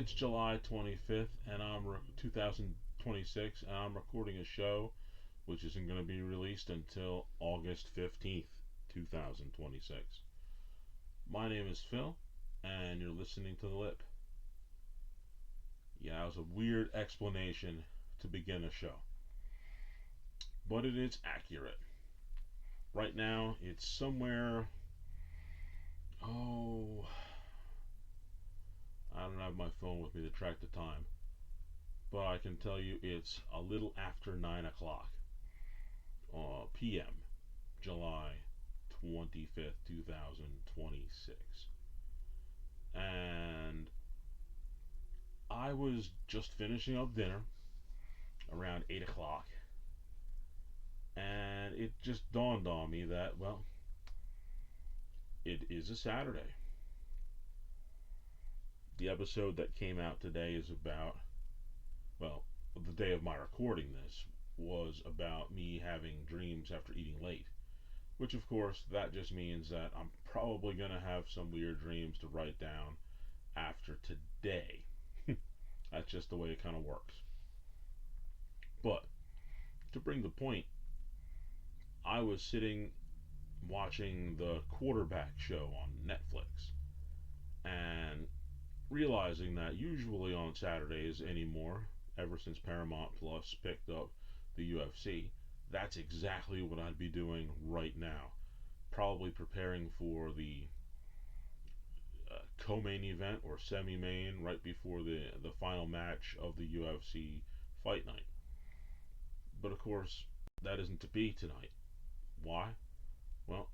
It's July 25th, and 2026, and I'm recording a show which isn't going to be released until August 15th, 2026. My name is Phil, and you're listening to The Lip. Yeah, that was a weird explanation to begin a show, but it is accurate. Right now, it's somewhere. Oh, I don't have my phone with me to track the time, but I can tell you it's a little after 9 o'clock p.m. July 25th, 2026. And I was just finishing up dinner around 8 o'clock, and it just dawned on me that, well, it is a Saturday. The episode that came out today is about, well, the day of my recording this was about me having dreams after eating late. Which, of course, that just means that I'm probably going to have some weird dreams to write down after today. That's just the way it kind of works. But, to bring the point, I was sitting watching the Quarterback show on Netflix and realizing that usually on Saturdays anymore, ever since Paramount Plus picked up the UFC, that's exactly what I'd be doing right now. Probably preparing for the co-main event or semi-main right before the final match of the UFC fight night. But of course, that isn't to be tonight. Why? Well,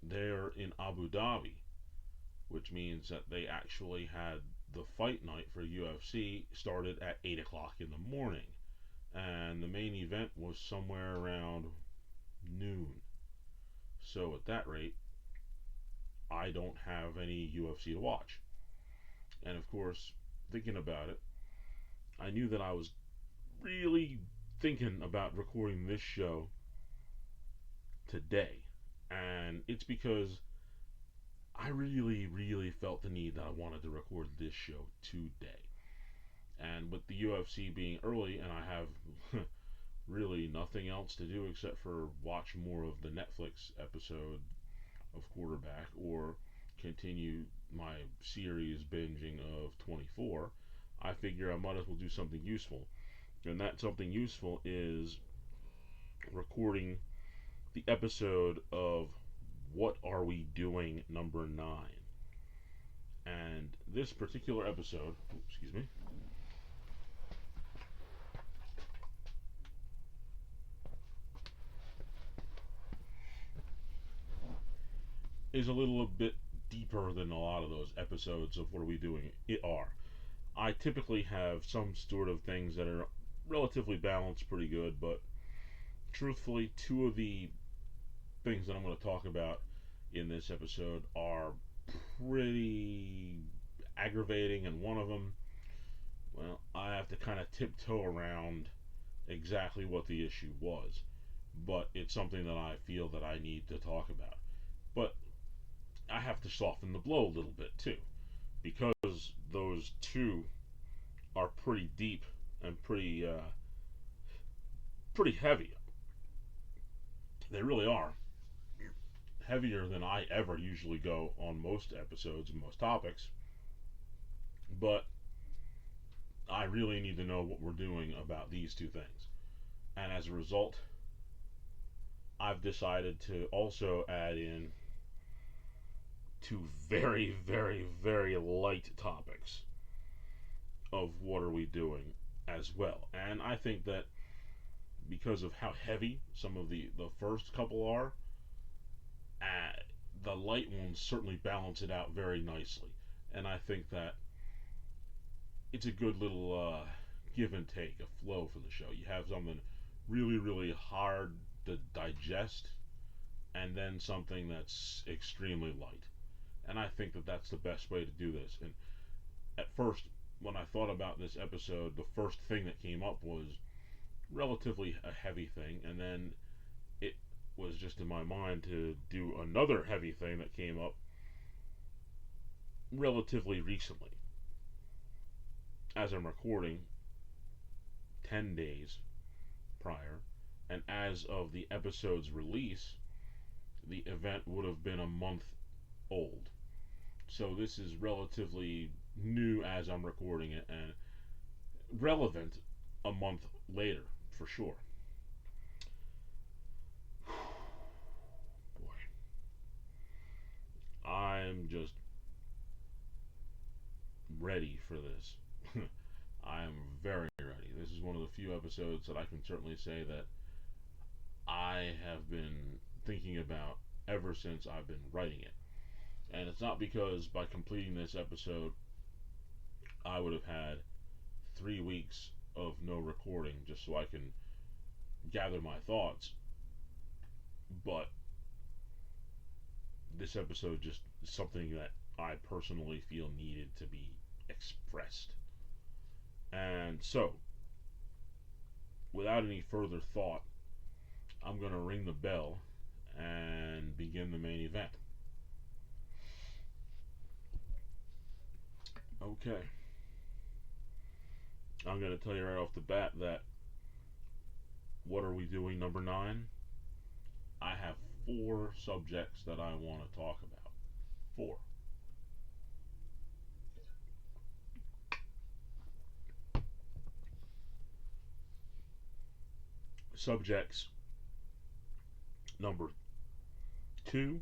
they're in Abu Dhabi, which means that they actually had the fight night for UFC started at 8 o'clock in the morning, and the main event was somewhere around noon. So at that rate, I don't have any UFC to watch. And of course, thinking about it, I knew that I was really thinking about recording this show today. And it's because I really, really felt the need that I wanted to record this show today. And with the UFC being early, and I have really nothing else to do except for watch more of the Netflix episode of Quarterback or continue my series binging of 24, I figure I might as well do something useful. And that something useful is recording the episode of What Are We Doing number 9. And this particular episode, excuse me, is a little bit deeper than a lot of those episodes of What Are We Doing it are. I typically have some sort of things that are relatively balanced, pretty good, but truthfully, two of the things that I'm going to talk about in this episode are pretty aggravating, and one of them, well, I have to kind of tiptoe around exactly what the issue was, but it's something that I feel that I need to talk about. But I have to soften the blow a little bit too, because those two are pretty deep and pretty heavy. They really are heavier than I ever usually go on most episodes and most topics. But I really need to know what we're doing about these two things. And as a result, I've decided to also add in two very, very, very light topics of what are we doing as well. And I think that because of how heavy some of the first couple are, uh, the light ones certainly balance it out very nicely. And I think that it's a good little give and take, a flow for the show. You have something really, really hard to digest, and then something that's extremely light. And I think that that's the best way to do this. And at first, when I thought about this episode, the first thing that came up was relatively a heavy thing, and then it was just in my mind to do another heavy thing that came up relatively recently. as I'm recording, 10 days prior, and as of the episode's release, the event would have been a month old. So this is relatively new as I'm recording it and relevant a month later for sure. Boy, I'm just ready for this. I am very ready. This is one of the few episodes that I can certainly say that I have been thinking about ever since I've been writing it. And it's not because by completing this episode I would have had 3 weeks of no recording just so I can gather my thoughts, but this episode just is something that I personally feel needed to be expressed. And so, without any further thought, I'm going to ring the bell and begin the main event. Okay. I'm going to tell you right off the bat that what are we doing, number 9? I have 4 subjects that I want to talk about. 4. Subjects number 2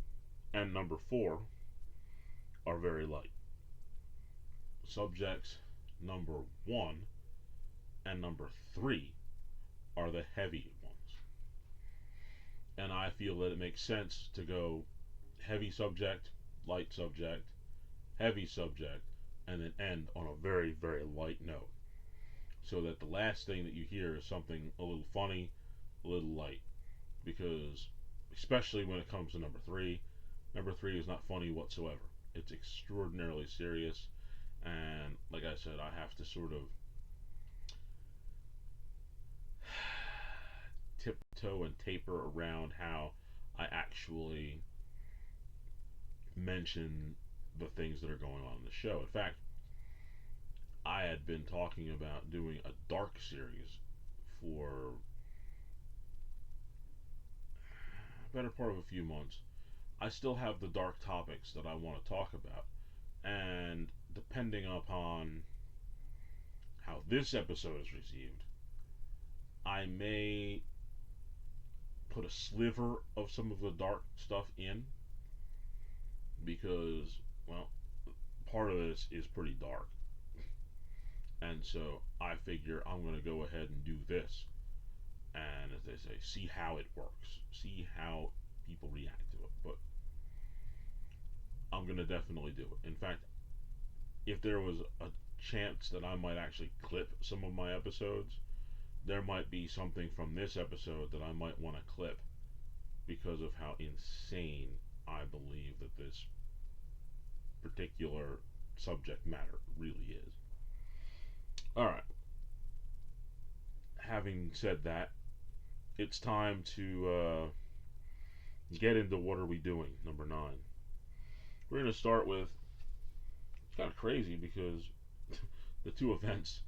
and number 4 are very light. Subjects number 1 and number 3 are the heavy ones. And I feel that it makes sense to go heavy subject, light subject, heavy subject, and then end on a very, very light note. So that the last thing that you hear is something a little funny, a little light. Because, especially when it comes to number 3 is not funny whatsoever. It's extraordinarily serious, and like I said, I have to sort of tiptoe and taper around how I actually mention the things that are going on in the show. In fact, I had been talking about doing a dark series for a better part of a few months. I still have the dark topics that I want to talk about, and depending upon how this episode is received, I may put a sliver of some of the dark stuff in because, well, part of this is pretty dark. And so I figure I'm going to go ahead and do this. And as they say, see how it works. See how people react to it. But I'm going to definitely do it. In fact, if there was a chance that I might actually clip some of my episodes, there might be something from this episode that I might want to clip because of how insane I believe that this particular subject matter really is. Alright. Having said that, it's time to get into what are we doing, number 9. We're going to start with, it's kind of crazy because the 2 events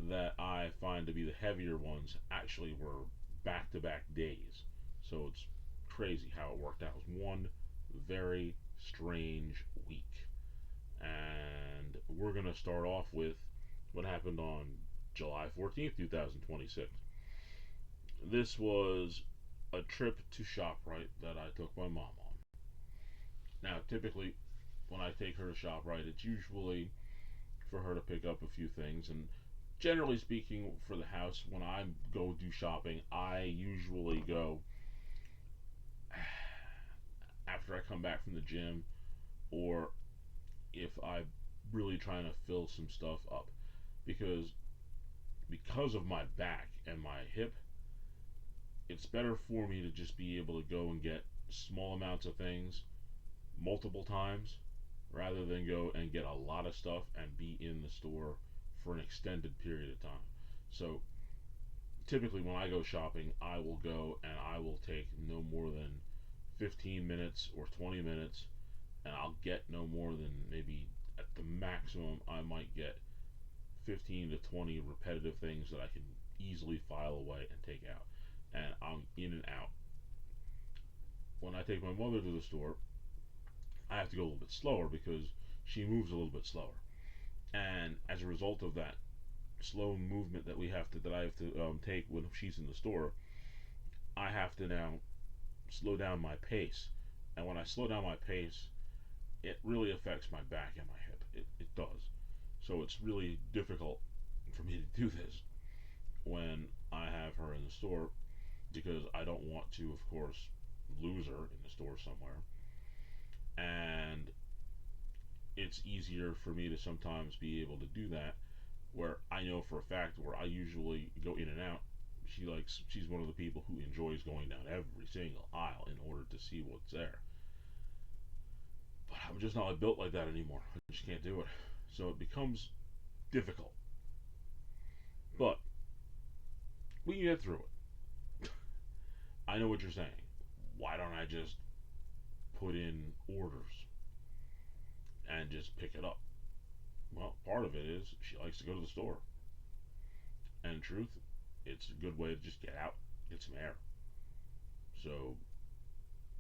that I find to be the heavier ones actually were back-to-back days. So it's crazy how it worked out. It was one very strange week. And we're going to start off with what happened on July 14th, 2026. This was a trip to ShopRite that I took my mom on. Now, typically, when I take her to ShopRite, it's usually for her to pick up a few things, and generally speaking, for the house, when I go do shopping, I usually go after I come back from the gym, or if I'm really trying to fill some stuff up, because of my back and my hip, it's better for me to just be able to go and get small amounts of things multiple times rather than go and get a lot of stuff and be in the store for an extended period of time. So typically when I go shopping, I will go and I will take no more than 15 minutes or 20 minutes, and I'll get no more than maybe at the maximum I might get 15 to 20 repetitive things that I can easily file away and take out. And I'm in and out. When I take my mother to the store, I have to go a little bit slower because she moves a little bit slower. And as a result of that slow movement that I have to take when she's in the store, I have to now slow down my pace. And when I slow down my pace, it really affects my back and my hip. It does. So it's really difficult for me to do this when I have her in the store because I don't want to, of course, lose her in the store somewhere. And it's easier for me to sometimes be able to do that where I know for a fact where I usually go in and out. She's one of the people who enjoys going down every single aisle in order to see what's there. But I'm just not built like that anymore. I just can't do it. So it becomes difficult. But we can get through it. I know what you're saying. Why don't I just put in orders and just pick it up? Well, part of it is she likes to go to the store. And in truth, it's a good way to just get out, get some air. So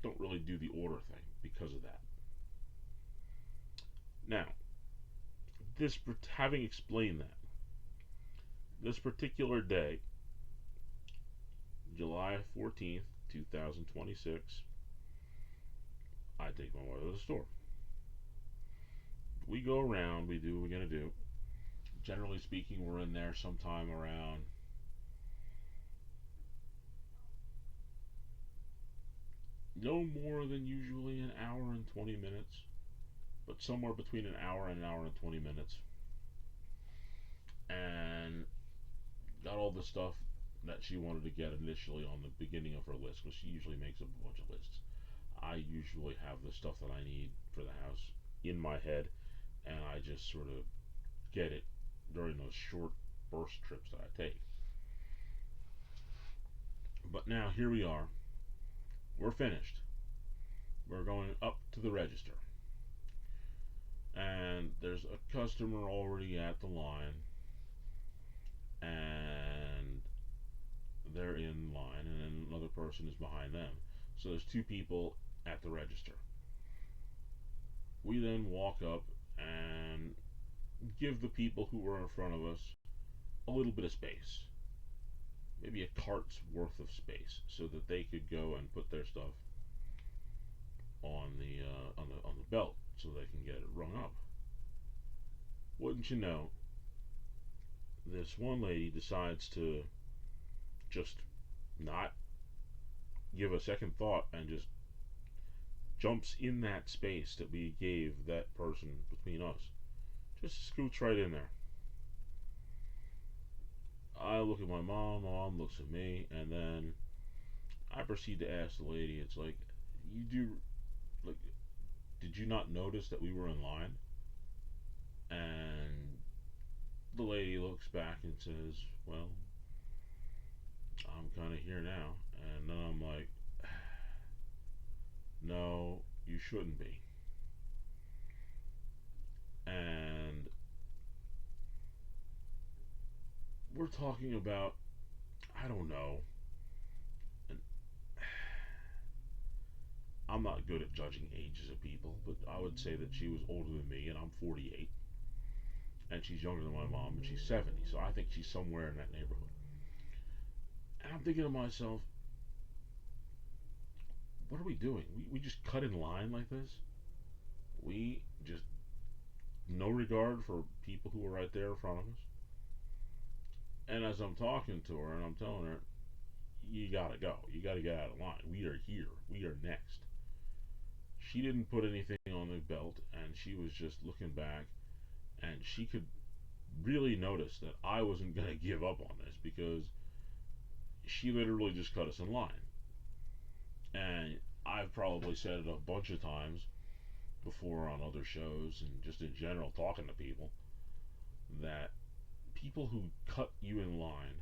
don't really do the order thing because of that. Now, having explained that, this particular day, July 14th, 2026, I take my mother to the store. We go around, we do what we're going to do. Generally speaking, we're in there sometime around no more than usually an hour and 20 minutes, but somewhere between an hour and 20 minutes. And got all the stuff that she wanted to get initially on the beginning of her list because she usually makes a bunch of lists. I usually have the stuff that I need for the house in my head, and I just sort of get it during those short burst trips that I take. But now here we are. We're finished. We're going up to the register. And there's a customer already at the line. And they're in line, and then another person is behind them. So there's two people at the register. We then walk up and give the people who are in front of us a little bit of space, maybe a cart's worth of space, so that they could go and put their stuff on the belt, so they can get it rung up. Wouldn't you know, this one lady decides to just not give a second thought and just jumps in that space that we gave that person between us. Just scoots right in there. I look at my mom looks at me, and then I proceed to ask the lady, it's like, like, did you not notice that we were in line? And the lady looks back and says, well, I'm kind of here now. And then I'm like, no, you shouldn't be. And we're talking about, I don't know, and I'm not good at judging ages of people, but I would say that she was older than me, and I'm 48. And she's younger than my mom, and she's 70, so I think she's somewhere in that neighborhood. And I'm thinking to myself, what are we doing? We just cut in line like this? We just, no regard for people who are right there in front of us? And as I'm talking to her and I'm telling her, you gotta go. You gotta get out of line. We are here. We are next. She didn't put anything on the belt, and she was just looking back, and she could really notice that I wasn't gonna give up on this because she literally just cut us in line. And I've probably said it a bunch of times before on other shows and just in general talking to people that people who cut you in line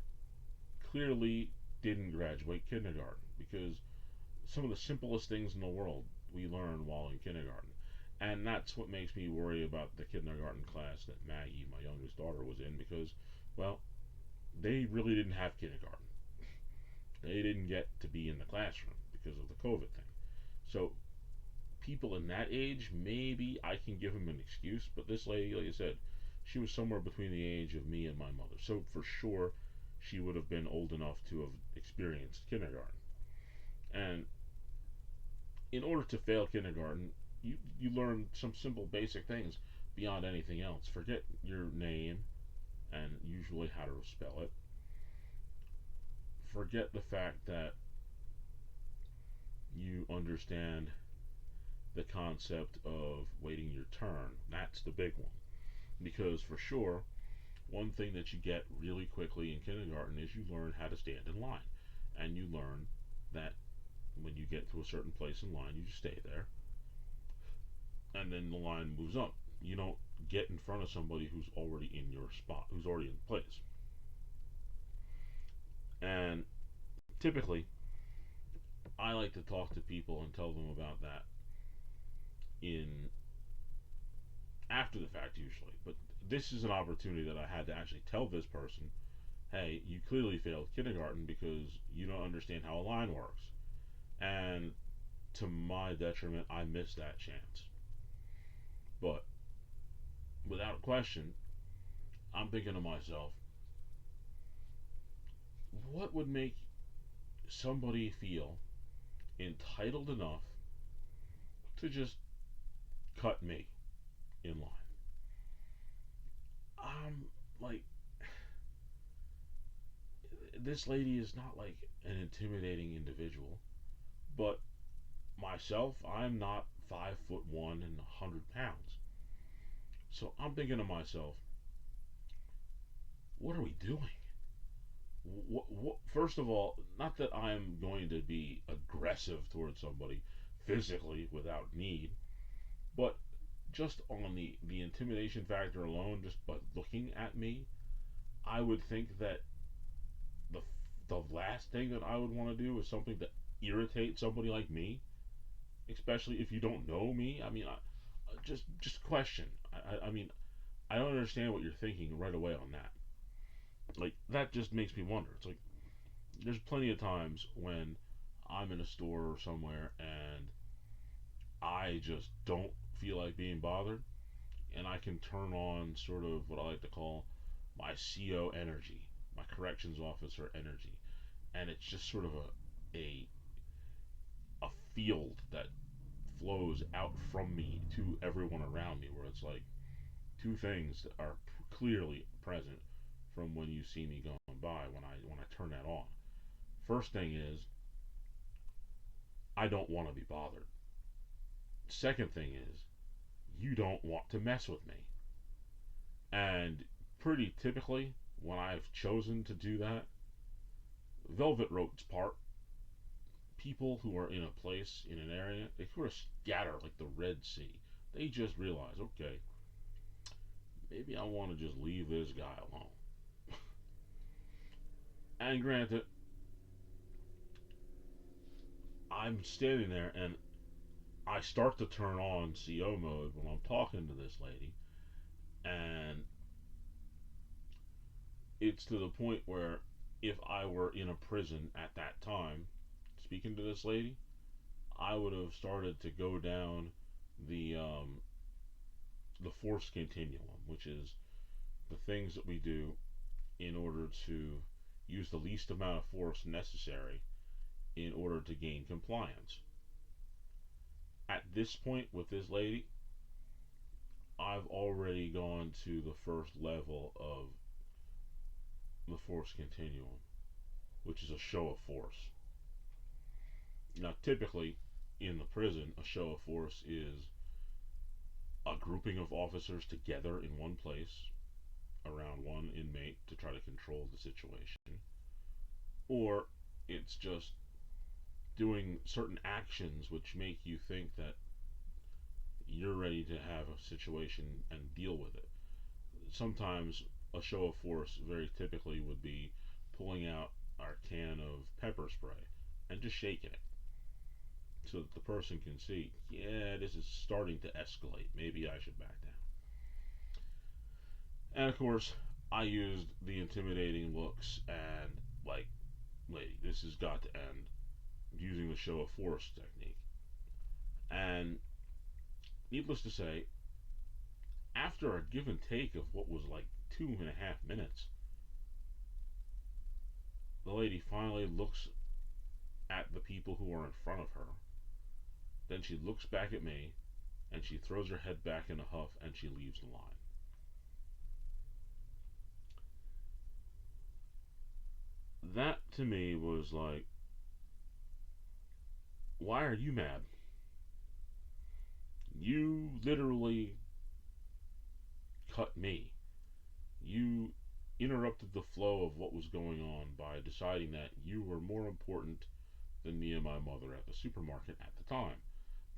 clearly didn't graduate kindergarten, because some of the simplest things in the world we learn while in kindergarten. And that's what makes me worry about the kindergarten class that Maggie, my youngest daughter, was in because, well, they really didn't have kindergarten. They didn't get to be in the classroom because of the COVID thing. So people in that age, maybe I can give them an excuse. But this lady, like I said, she was somewhere between the age of me and my mother. So for sure, she would have been old enough to have experienced kindergarten. And in order to fail kindergarten, you learn some simple basic things beyond anything else. Forget your name and usually how to spell it. Forget the fact that you understand the concept of waiting your turn. That's the big one. Because for sure, one thing that you get really quickly in kindergarten is you learn how to stand in line. And you learn that when you get to a certain place in line, you just stay there. And then the line moves up. You don't get in front of somebody who's already in your spot, who's already in place. And typically, I like to talk to people and tell them about that in after the fact usually. But this is an opportunity that I had to actually tell this person, hey, you clearly failed kindergarten because you don't understand how a line works. And to my detriment, I missed that chance. But without question, I'm thinking to myself, what would make somebody feel entitled enough to just cut me in line? I'm like, this lady is not like an intimidating individual, but myself, I'm not 5'1" and 100 pounds. So I'm thinking to myself, what are we doing? First of all, not that I'm going to be aggressive towards somebody physically without need, but just on the intimidation factor alone, just by looking at me, I would think that the the last thing that I would want to do is something to irritate somebody like me, especially if you don't know me. I mean, just question. I mean, I don't understand what you're thinking right away on that. Like that just makes me wonder. It's like there's plenty of times when I'm in a store or somewhere and I just don't feel like being bothered, and I can turn on sort of what I like to call my CO energy, my corrections officer energy, and it's just sort of a field that flows out from me to everyone around me, where it's like two things that are clearly present from when you see me going by when I turn that on. First thing is I don't want to be bothered. Second thing is you don't want to mess with me. And pretty typically, when I've chosen to do that, velvet ropes part. People who are in a place, in an area, they sort of scatter like the Red Sea. They just realize, okay, maybe I want to just leave this guy alone. And granted, I'm standing there and I start to turn on CO mode when I'm talking to this lady, and it's to the point where if I were in a prison at that time speaking to this lady, I would have started to go down the force continuum, which is the things that we do in order to use the least amount of force necessary in order to gain compliance. At this point with this lady, I've already gone to the first level of the force continuum, which is a show of force. Now, typically in the prison, a show of force is a grouping of officers together in one place around one inmate to try to control the situation, or it's just doing certain actions which make you think that you're ready to have a situation and deal with it. Sometimes a show of force very typically would be pulling out our can of pepper spray and just shaking it. so that the person can see, yeah, this is starting to escalate. Maybe I should back down. And of course, I used the intimidating looks and, like, lady, this has got to end, using the show of force technique. And needless to say, after a give and take of what was like 2.5 minutes, the lady finally looks at the people who are in front of her. Then she looks back at me and she throws her head back in a huff and she leaves the line. That to me was like, why are you mad? You literally cut me. You interrupted the flow of what was going on by deciding that you were more important than me and my mother at the supermarket at the time.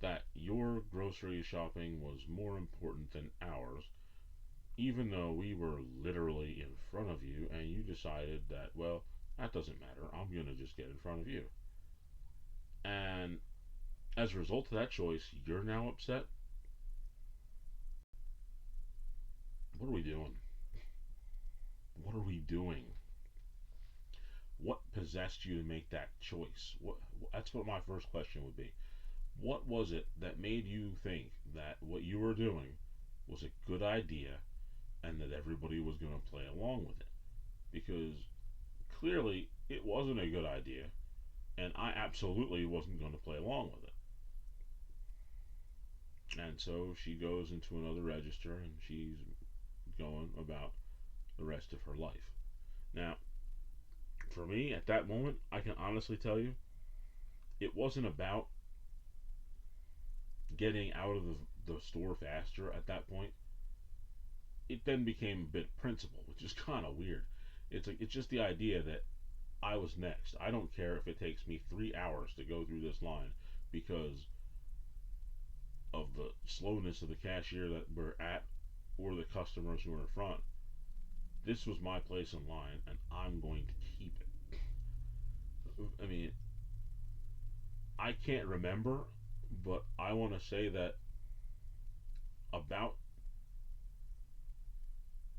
That your grocery shopping was more important than ours, even though we were literally in front of you, and you decided that, well, that doesn't matter. I'm going to just get in front of you. And as a result of that choice, you're now upset? What are we doing? What are we doing? What possessed you to make that choice? That's what my first question would be. What was it that made you think that what you were doing was a good idea and that everybody was going to play along with it? Because clearly it wasn't a good idea, and I absolutely wasn't going to play along with it. And so she goes into another register and she's going about the rest of her life. Now, for me, at that moment, I can honestly tell you, it wasn't about getting out of the store faster at that point. It then became a bit principle, which is kind of weird. It's just the idea that I was next. I don't care if it takes me 3 hours to go through this line because of the slowness of the cashier that we're at or the customers who are in front. This was my place in line, and I'm going to keep it. I mean, I can't remember, but I want to say that about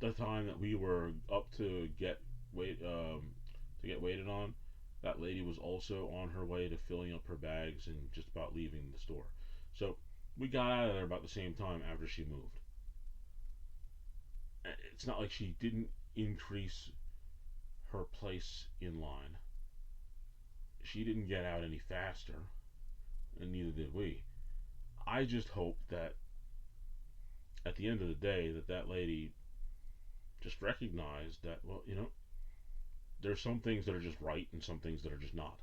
the time that we were up to get waited on, that lady was also on her way to filling up her bags and just about leaving the store. So we got out of there about the same time after she moved. It's not like she didn't increase her place in line. She didn't get out any faster, and neither did we. I just hope that at the end of the day that lady just recognized that, well, there's some things that are just right and some things that are just not.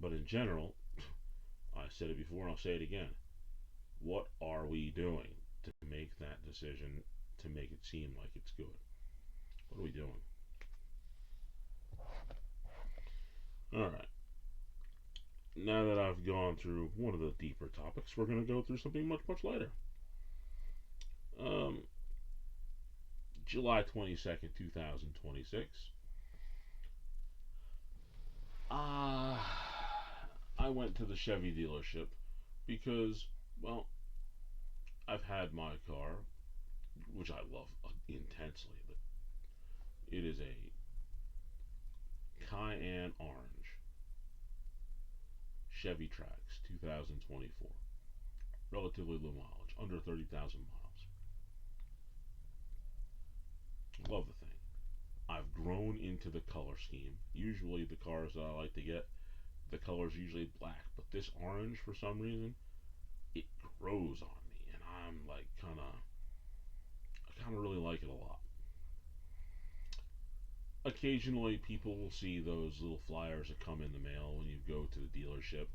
But in general, I said it before and I'll say it again. What are we doing to make that decision to make it seem like it's good? What are we doing? Alright. Now that I've gone through one of the deeper topics, we're going to go through something much, much lighter. Um, July 22nd, 2026. I went to the Chevy dealership because, well, I've had my car, which I love intensely, but it is a Cayenne Orange Chevy Trax 2024. Relatively low mileage, under 30,000 miles. Love the thing. I've grown into the color scheme. Usually the cars that I like to get, the color's usually black, but this orange, for some reason, it grows on me, and I'm like I kind of really like it a lot. Occasionally, people will see those little flyers that come in the mail when you go to the dealership,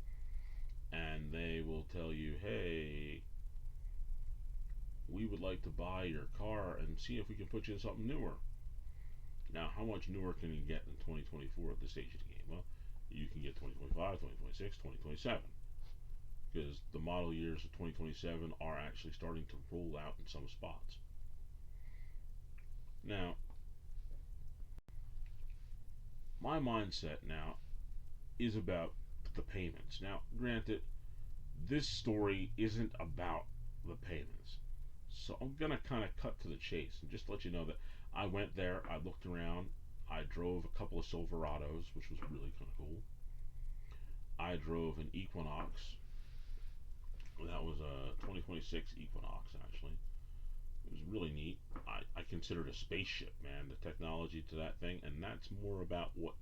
and they will tell you, "Hey, we would like to buy your car and see if we can put you in something newer." Now, how much newer can you get in 2024 at this stage of the game? Well, you can get 2025, 2026, 2027. Because the model years of 2027 are actually starting to roll out in some spots. Now, my mindset now is about the payments. Now, granted, this story isn't about the payments. So I'm going to kind of cut to the chase and just let you know that I went there, I looked around, I drove a couple of Silverados, which was really kind of cool. I drove an Equinox. That was a 2026 Equinox, actually. It was really neat. I consider it a spaceship, man, the technology to that thing, and that's more about what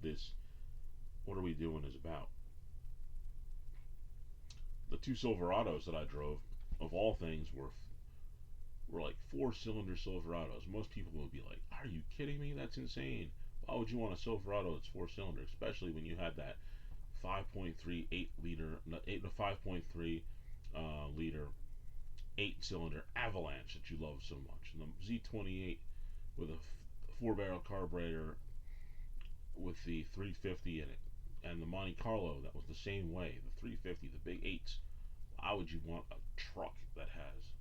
are we doing is about. The two Silverados that I drove, of all things, were like four-cylinder Silverados. Most people would be like, "Are you kidding me? That's insane. Why would you want a Silverado that's four-cylinder, especially when you had that 5.3 8 liter, 5.3 liter 8-cylinder Avalanche that you love so much, and the Z28 with a four-barrel carburetor with the 350 in it, and the Monte Carlo that was the same way, the 350, the big eights. Why would you want a truck that has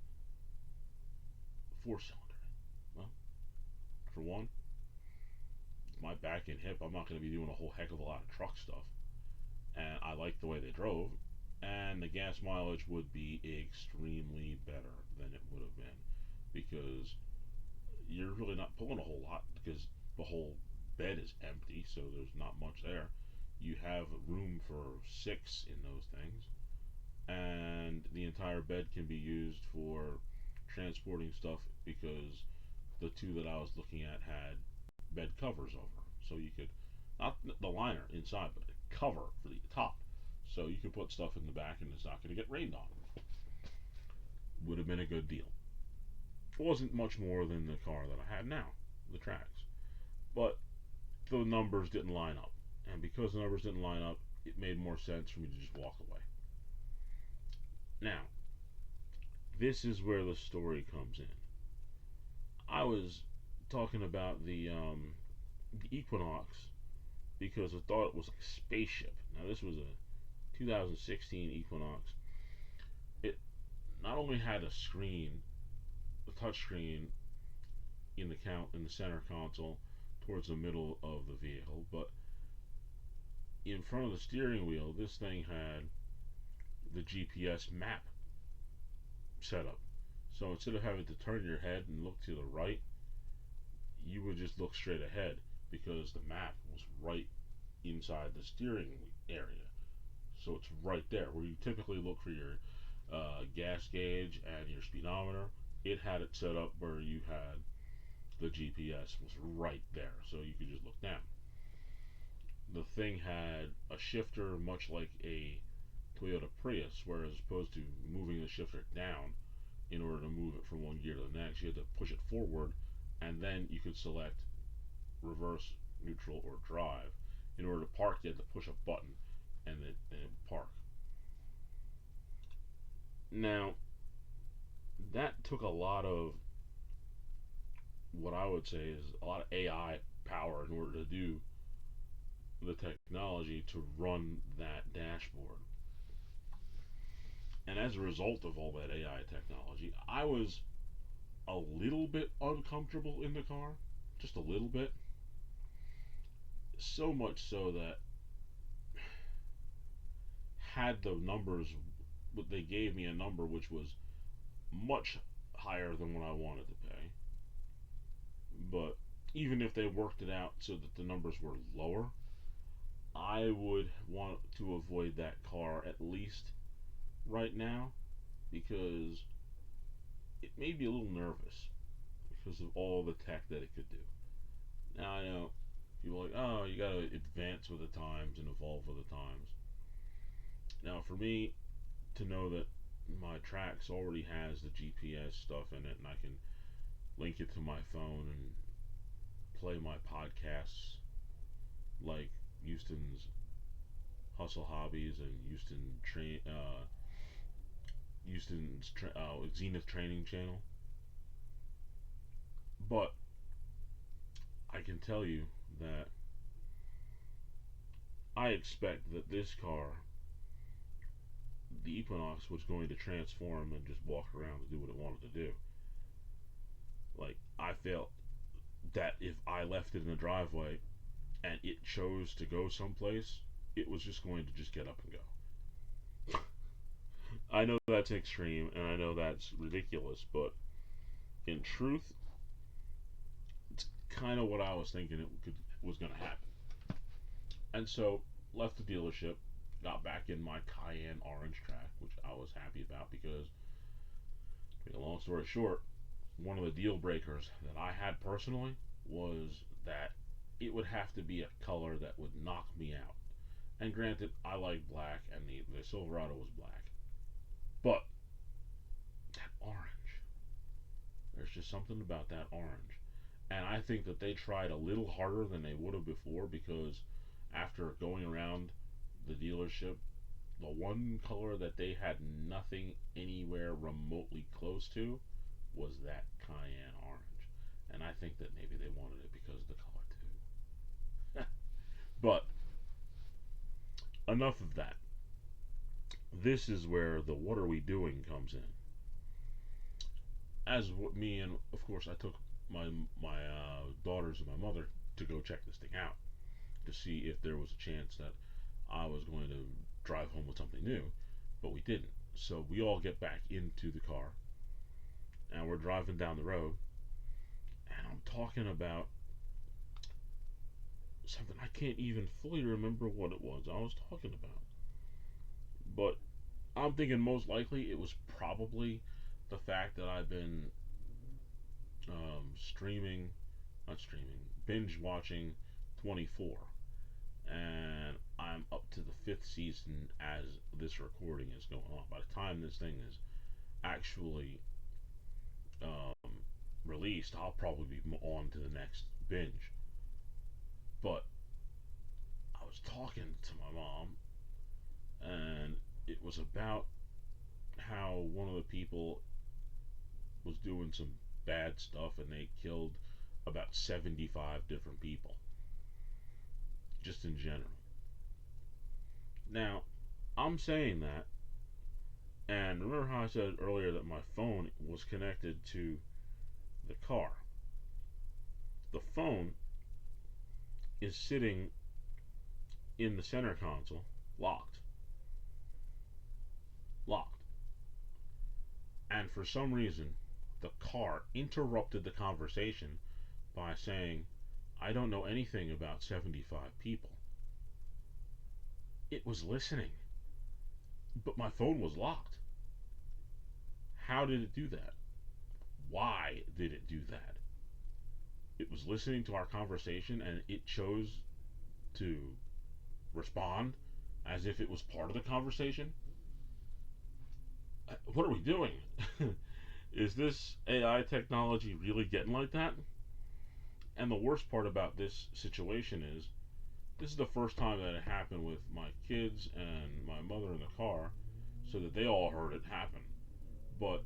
four-cylinder? Well, for one, my back and hip, I'm not going to be doing a whole heck of a lot of truck stuff. And I like the way they drove. And the gas mileage would be extremely better than it would have been. Because you're really not pulling a whole lot because the whole bed is empty, so there's not much there. You have room for six in those things. And the entire bed can be used for transporting stuff because the two that I was looking at had bed covers over, so you could not the liner inside, but a cover for the top, so you could put stuff in the back and it's not going to get rained on. Would have been a good deal. It wasn't much more than the car that I had now, the Trax, but the numbers didn't line up, and because the numbers didn't line up, it made more sense for me to just walk away. Now, this is where the story comes in. I was talking about the Equinox because I thought it was like a spaceship. Now this was a 2016 Equinox. It not only had a screen, a touch screen in the center console towards the middle of the vehicle, but in front of the steering wheel, this thing had the GPS map set up. So instead of having to turn your head and look to the right, you would just look straight ahead because the map was right inside the steering area. So it's right there where you typically look for your gas gauge and your speedometer. It had it set up where you had the GPS was right there, so you could just look down. The thing had a shifter much like a Toyota Prius, where as opposed to moving the shifter down in order to move it from one gear to the next, you had to push it forward, and then you could select reverse, neutral, or drive. In order to park, you had to push a button, and it would park. Now, that took a lot of what I would say is a lot of AI power in order to do the technology to run that dashboard. And as a result of all that AI technology, I was a little bit uncomfortable in the car, just a little bit. So much so that had the numbers, they gave me a number which was much higher than what I wanted to pay. But even if they worked it out so that the numbers were lower, I would want to avoid that car at least right now because it made me a little nervous because of all the tech that it could do. Now I know people are like, oh, you gotta advance with the times and evolve with the times. Now for me to know that my Trax already has the GPS stuff in it and I can link it to my phone and play my podcasts like Houston's Hustle Hobbies and Houston's Zenith Training Channel. But I can tell you that I expect that this car, the Equinox, was going to transform and just walk around and do what it wanted to do. Like, I felt that if I left it in the driveway and it chose to go someplace, it was just going to just get up and go. I know that's extreme and I know that's ridiculous, but in truth, it's kind of what I was thinking was going to happen. And so left the dealership, got back in my Cayenne orange track, which I was happy about because, to make a long story short, one of the deal breakers that I had personally was that it would have to be a color that would knock me out. And granted, I like black, and the Silverado was black. But that orange, there's just something about that orange. And I think that they tried a little harder than they would have before because after going around the dealership, the one color that they had nothing anywhere remotely close to was that cayenne orange. And I think that maybe they wanted it because of the color too. But enough of that. This is where the what are we doing comes in. As me and of course I took my daughters and my mother to go check this thing out to see if there was a chance that I was going to drive home with something new, but we didn't. So we all get back into the car and we're driving down the road, and I'm talking about something I can't even fully remember what it was I was talking about. But I'm thinking most likely it was probably the fact that I've been streaming, not streaming, binge watching 24, and I'm up to the fifth season as this recording is going on. By the time this thing is actually um, released, I'll probably be on to the next binge. But I was talking to my mom, and it was about how one of the people was doing some bad stuff and they killed about 75 different people, just in general. Now, I'm saying that, and remember how I said earlier that my phone was connected to the car? The phone is sitting in the center console, locked. Locked. And for some reason, the car interrupted the conversation by saying, I don't know anything about 75 people. It was listening, but my phone was locked. How did it do that? Why did it do that? It was listening to our conversation and it chose to respond as if it was part of the conversation. What are we doing? Is this AI technology really getting like that? And the worst part about this situation is this is the first time that it happened with my kids and my mother in the car, so that they all heard it happen. But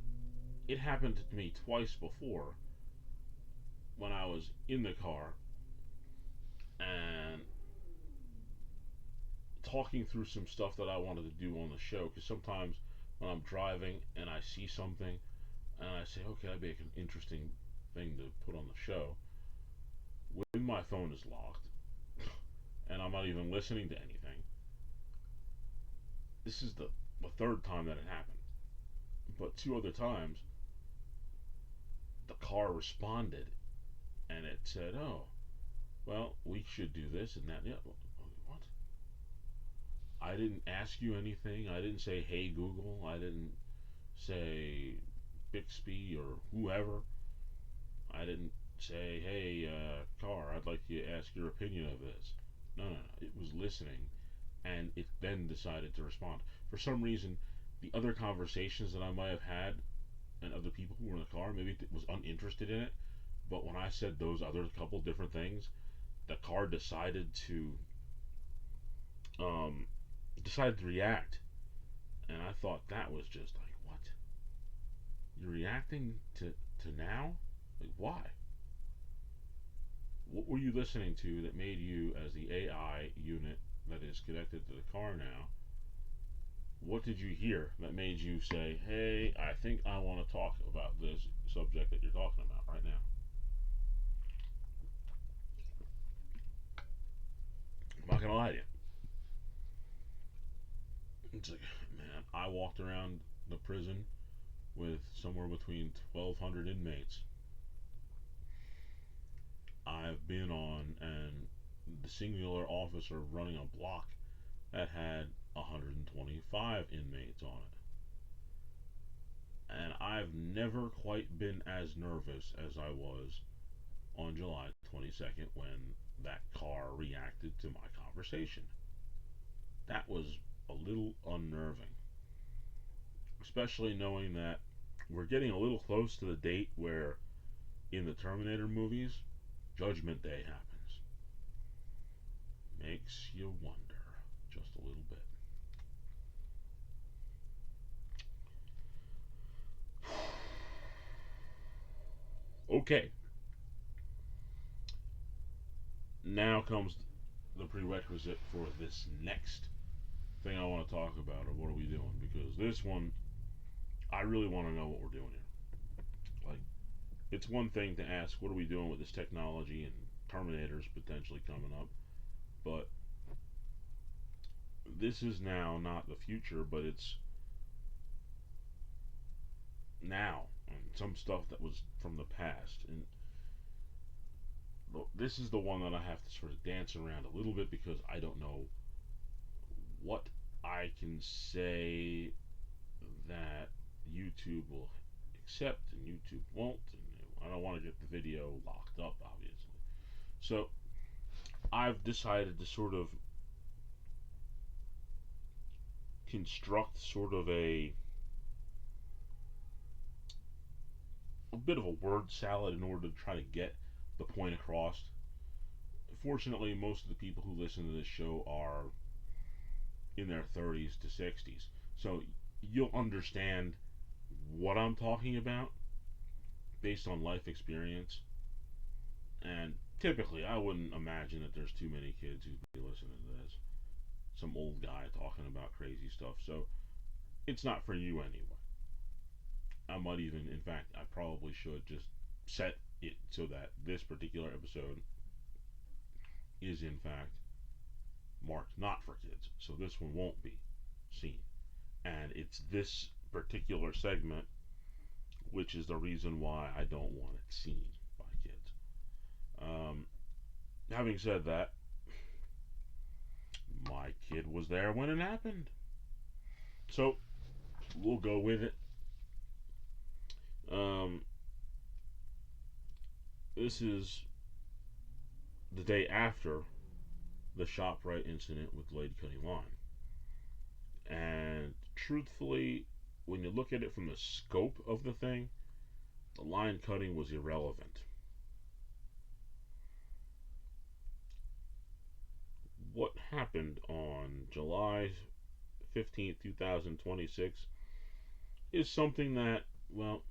it happened to me twice before when I was in the car and talking through some stuff that I wanted to do on the show. Because sometimes when I'm driving and I see something and I say, okay, that'd be an interesting thing to put on the show, when my phone is locked and I'm not even listening to anything, this is the third time that it happened. But two other times, the car responded and it said, oh, well, we should do this and that. Yeah, what? I didn't ask you anything. I didn't say, hey, Google. I didn't say Bixby or whoever. I didn't say, hey, car, I'd like to ask your opinion of this. No, no, no. It was listening, and it then decided to respond. For some reason, the other conversations that I might have had and other people who were in the car, maybe it was uninterested in it. But when I said those other couple different things, the car um, decided to react, and I thought that was just like, what? You're reacting to now? Like, why? What were you listening to that made you, as the AI unit that is connected to the car now, what did you hear that made you say, hey, I think I want to talk about this subject that you're talking about right now? I'm not going to lie to you. It's like, man, I walked around the prison with somewhere between 1,200 inmates. I've been on and the singular officer running a block that had 125 inmates on it. And I've never quite been as nervous as I was on July 22nd when that car reacted to my conversation. That was a little unnerving, especially knowing that we're getting a little close to the date where in the Terminator movies, Judgment Day happens. Makes you wonder just a little bit. Okay, now comes the prerequisite for this next thing I want to talk about, or what are we doing? Because this one, I really want to know what we're doing here. Like, it's one thing to ask, what are we doing with this technology and Terminators potentially coming up, but this is now not the future, but it's now, and some stuff that was from the past. And this is the one that I have to sort of dance around a little bit because I don't know what I can say that YouTube will accept and YouTube won't, and I don't want to get the video locked up, obviously. So I've decided to sort of construct sort of a bit of a word salad in order to try to get the point across. Fortunately, most of the people who listen to this show are in their 30s to 60s, so you'll understand what I'm talking about based on life experience. And typically, I wouldn't imagine that there's too many kids who'd be listening to this. Some old guy talking about crazy stuff. So it's not for you anyway. I might even, in fact, I probably should just set it so that this particular episode is, in fact, marked not for kids. So this one won't be seen. And it's this particular segment which is the reason why I don't want it seen by kids. Um, Having said that, my kid was there when it happened. So we'll go with it. Um, this is the day after the ShopRite incident with Lady Cutting Line. And truthfully, when you look at it from the scope of the thing, the line cutting was irrelevant. What happened on July 15th, 2026 is something that, well,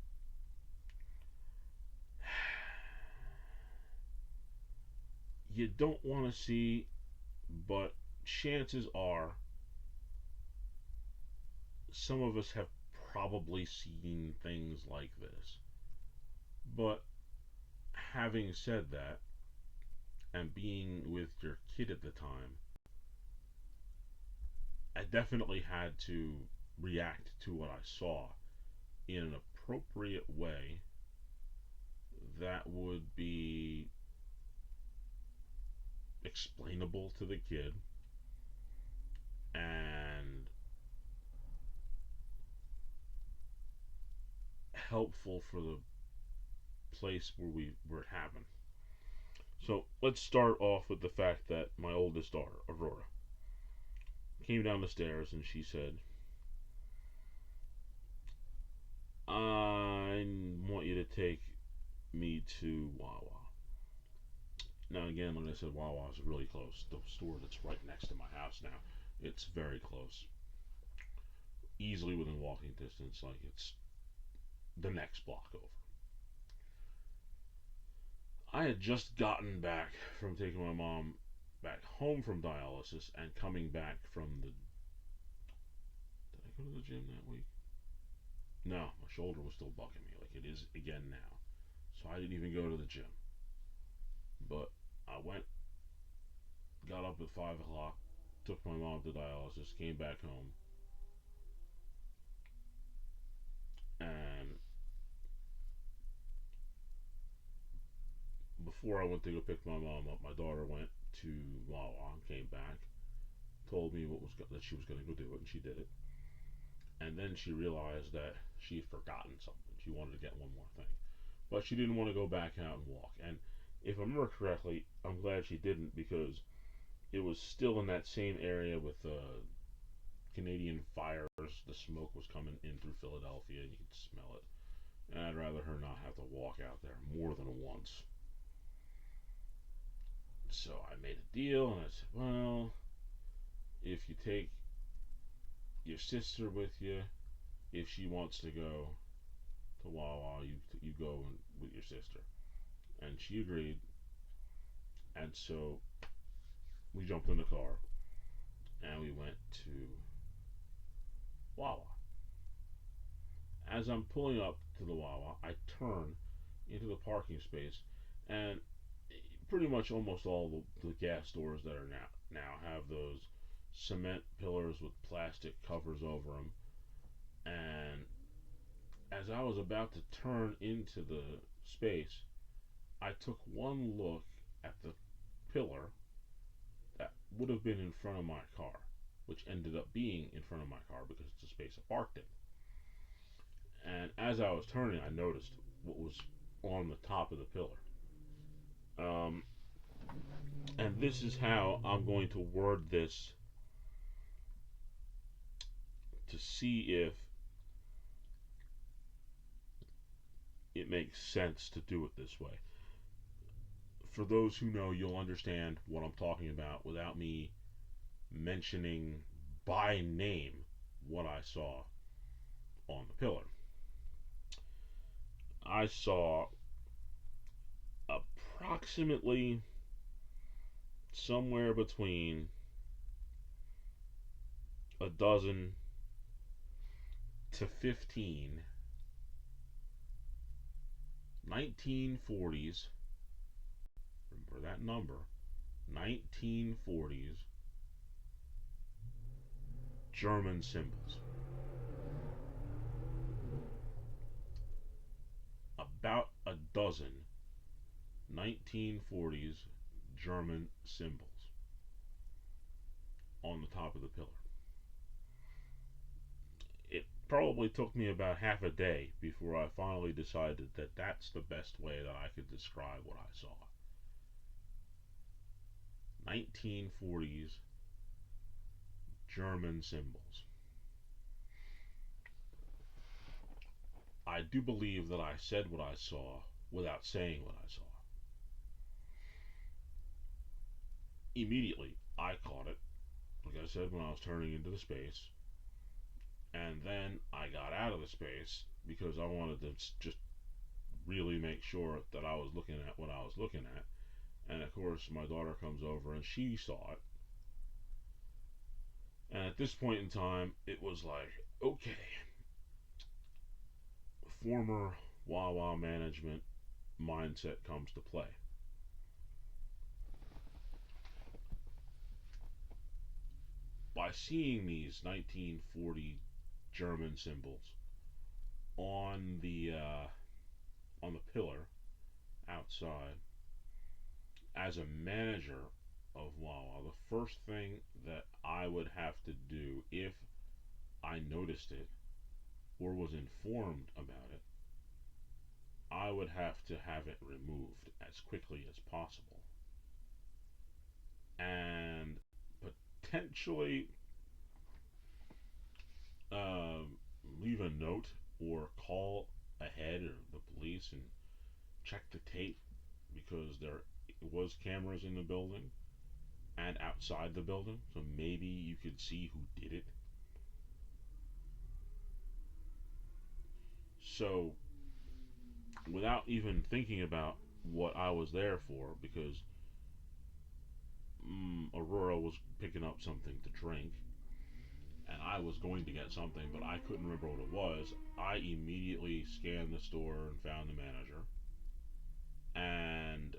you don't want to see, but chances are some of us have probably seen things like this. But having said that, and being with your kid at the time, I definitely had to react to what I saw in an appropriate way that would be explainable to the kid and helpful for the place where it happened. So let's start off with the fact that my oldest daughter, Aurora, came down the stairs and she said, "I want you to take me to Wawa." Now, again, like I said, Wawa is really close. The store that's right next to my house now, it's very close. Easily within walking distance, like it's the next block over. I had just gotten back from taking my mom back home from dialysis and coming back from the. Did I go to the gym that week? No, my shoulder was still bugging me like it is again now. So I didn't even go to the gym. But I went, got up at 5 o'clock, took my mom to dialysis, came back home, before I went to go pick my mom up, my daughter went to Wawa and came back, told me that she was going to go do it, and she did it. And then she realized that she had forgotten something. She wanted to get one more thing, but she didn't want to go back out and walk. And if I remember correctly, I'm glad she didn't, because it was still in that same area with Canadian fires. The smoke was coming in through Philadelphia, and you could smell it. And I'd rather her not have to walk out there more than once. So I made a deal, and I said, well, if you take your sister with you, if she wants to go to Wawa, you go with your sister. And she agreed, and so we jumped in the car and we went to Wawa. As I'm pulling up to the Wawa, I turn into the parking space, and pretty much almost all the gas stores that are now have those cement pillars with plastic covers over them. And as I was about to turn into the space, I took one look at the pillar that would have been in front of my car, which ended up being in front of my car because it's the space I parked in. And as I was turning, I noticed what was on the top of the pillar. Um, and this is how I'm going to word this to see if it makes sense to do it this way. For those who know, you'll understand what I'm talking about without me mentioning by name what I saw on the pillar. I saw approximately somewhere between a dozen to 15 1940s, remember that number, 1940s German symbols. About a dozen 1940s German symbols on the top of the pillar. It probably took me about half a day before I finally decided that that's the best way that I could describe what I saw. 1940s German symbols. I do believe that I said what I saw without saying what I saw. Immediately, I caught it, like I said, when I was turning into the space. And then I got out of the space because I wanted to just really make sure that I was looking at what I was looking at. And of course, my daughter comes over and she saw it. And at this point in time, it was like, okay, former Wawa management mindset comes to play. By seeing these 1940 German symbols on the pillar outside, as a manager of Wawa, the first thing that I would have to do if I noticed it or was informed about it, I would have to have it removed as quickly as possible. And potentially uh, leave a note or call ahead or the police and check the tape, because there was cameras in the building and outside the building, so maybe you could see who did it. So without even thinking about what I was there for, because Aurora was picking up something to drink and I was going to get something, but I couldn't remember what it was. I immediately scanned the store and found the manager, and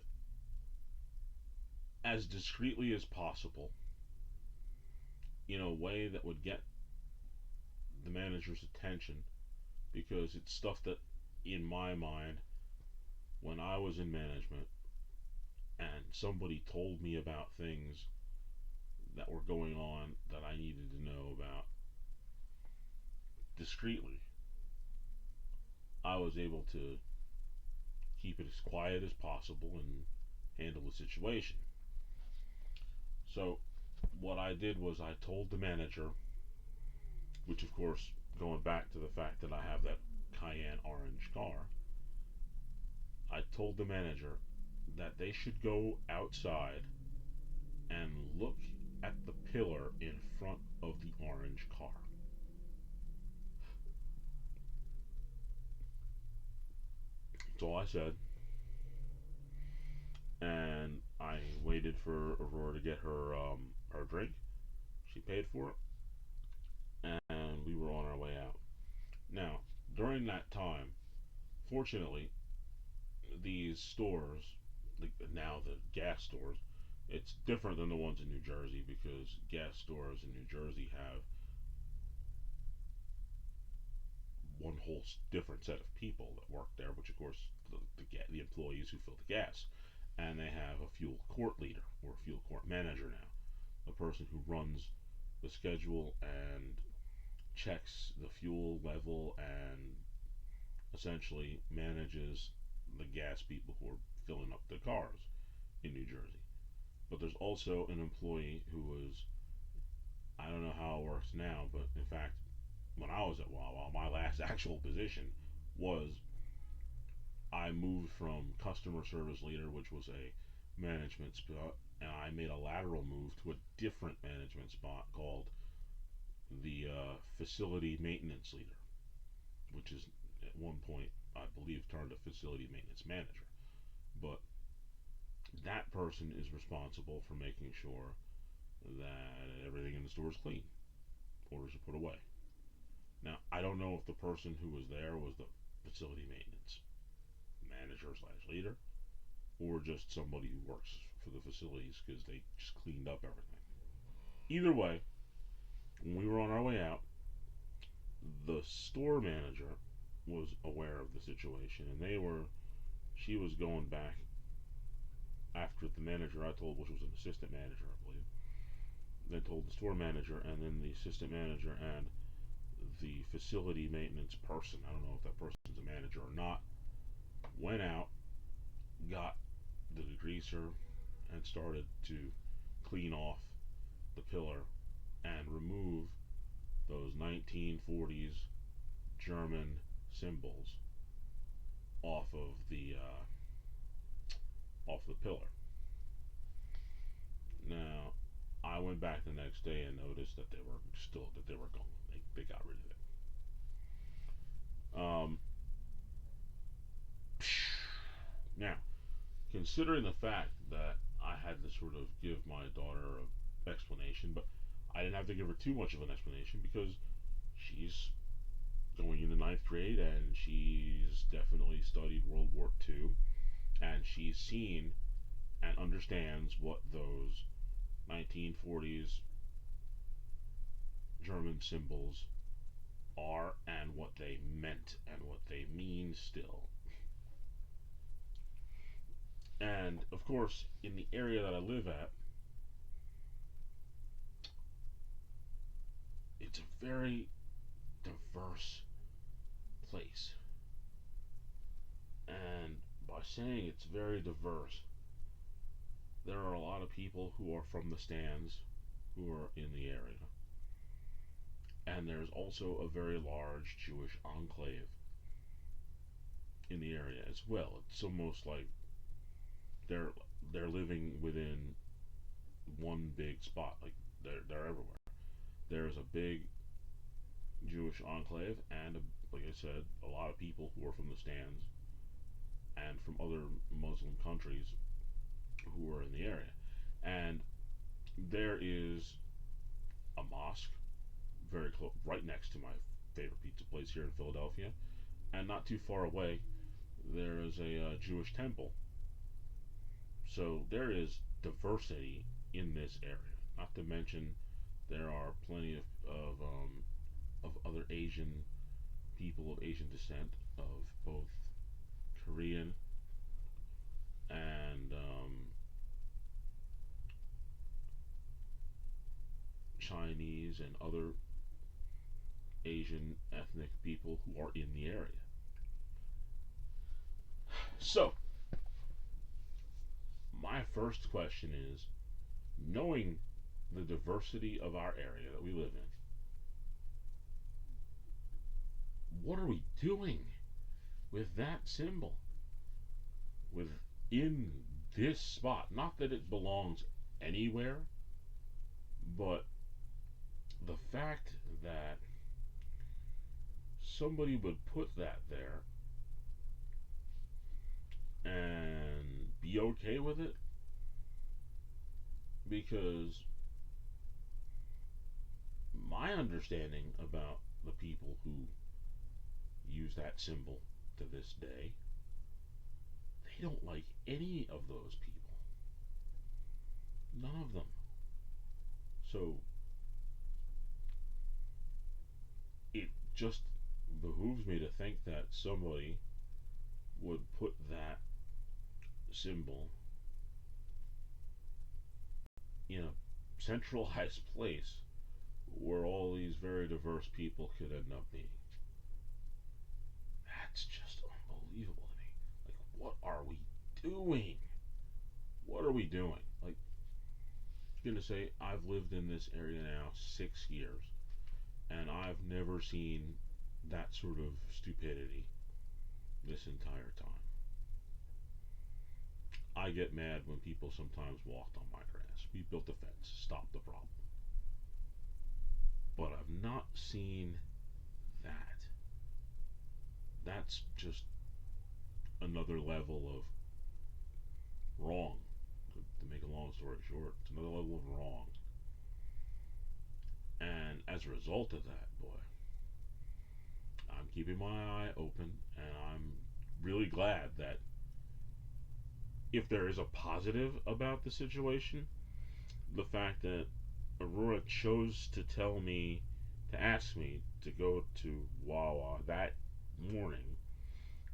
as discreetly as possible, in a way that would get the manager's attention, because it's stuff that, in my mind, when I was in management, and somebody told me about things that were going on that I needed to know about discreetly, I was able to keep it as quiet as possible and handle the situation. So, what I did was I told the manager, which of course, going back to the fact that I have that Cayenne orange car, I told the manager that they should go outside and look at the pillar in front of the orange car. That's all I said. And I waited for Aurora to get her drink. She paid for it, and we were on our way out. Now, during that time, fortunately, these stores, now the gas stores, it's different than the ones in New Jersey because gas stores in New Jersey have one whole different set of people that work there, which of course the employees who fill the gas, and they have a fuel court leader or a fuel court manager now, a person who runs the schedule and checks the fuel level and essentially manages the gas people who are filling up the cars in New Jersey. But there's also an employee who was, I don't know how it works now, but in fact, when I was at Wawa, my last actual position was I moved from customer service leader, which was a management spot, and I made a lateral move to a different management spot called the facility maintenance leader, which is at one point, I believe, turned to facility maintenance manager. But that person is responsible for making sure that everything in the store is clean, orders are put away. Now, I don't know if the person who was there was the facility maintenance manager slash leader or just somebody who works for the facilities because they just cleaned up everything. Either way, when we were on our way out, the store manager was aware of the situation and she was going back after the manager I told, which was an assistant manager, I believe, then told the store manager, and then the assistant manager and the facility maintenance person, I don't know if that person's a manager or not, went out, got the degreaser, and started to clean off the pillar and remove those 1940s German symbols off of the pillar. Now, I went back the next day and noticed that they were gone. They got rid of it. Now, considering the fact that I had to sort of give my daughter an explanation, but I didn't have to give her too much of an explanation because she's going into ninth grade and she's definitely studied World War II and she's seen and understands what those 1940s German symbols are and what they meant and what they mean still. And of course, in the area that I live at, it's a very diverse place. And by saying it's very diverse, there are a lot of people who are from the stands who are in the area. And there's also a very large Jewish enclave in the area as well. It's almost like they're living within one big spot. Like they're everywhere. There's a big Jewish enclave, and like I said, a lot of people who are from the stands and from other Muslim countries who are in the area. And there is a mosque very close, right next to my favorite pizza place here in Philadelphia, and not too far away, there is a Jewish temple. So there is diversity in this area. Not to mention, there are plenty of other Asian people of Asian descent, of both Korean and Chinese and other Asian ethnic people who are in the area. So, my first question is, knowing the diversity of our area that we live in, what are we doing with that symbol within this spot? Not that it belongs anywhere, but the fact that somebody would put that there and be okay with it, because my understanding about the people who use that symbol to this day, they don't like any of those people. None of them. So it just behooves me to think that somebody would put that symbol in a centralized place where all these very diverse people could end up being. That's just unbelievable to me. Like, what are we doing? What are we doing? Like, I'm gonna say I've lived in this area now 6 years, and I've never seen that sort of stupidity this entire time. I get mad when people sometimes walked on my grass. We built a fence, stopped the problem. But I've not seen that. That's just another level of wrong. To make a long story short, it's another level of wrong. And as a result of that, boy, I'm keeping my eye open, and I'm really glad that if there is a positive about the situation, the fact that Aurora chose to tell me, to ask me to go to Wawa that morning,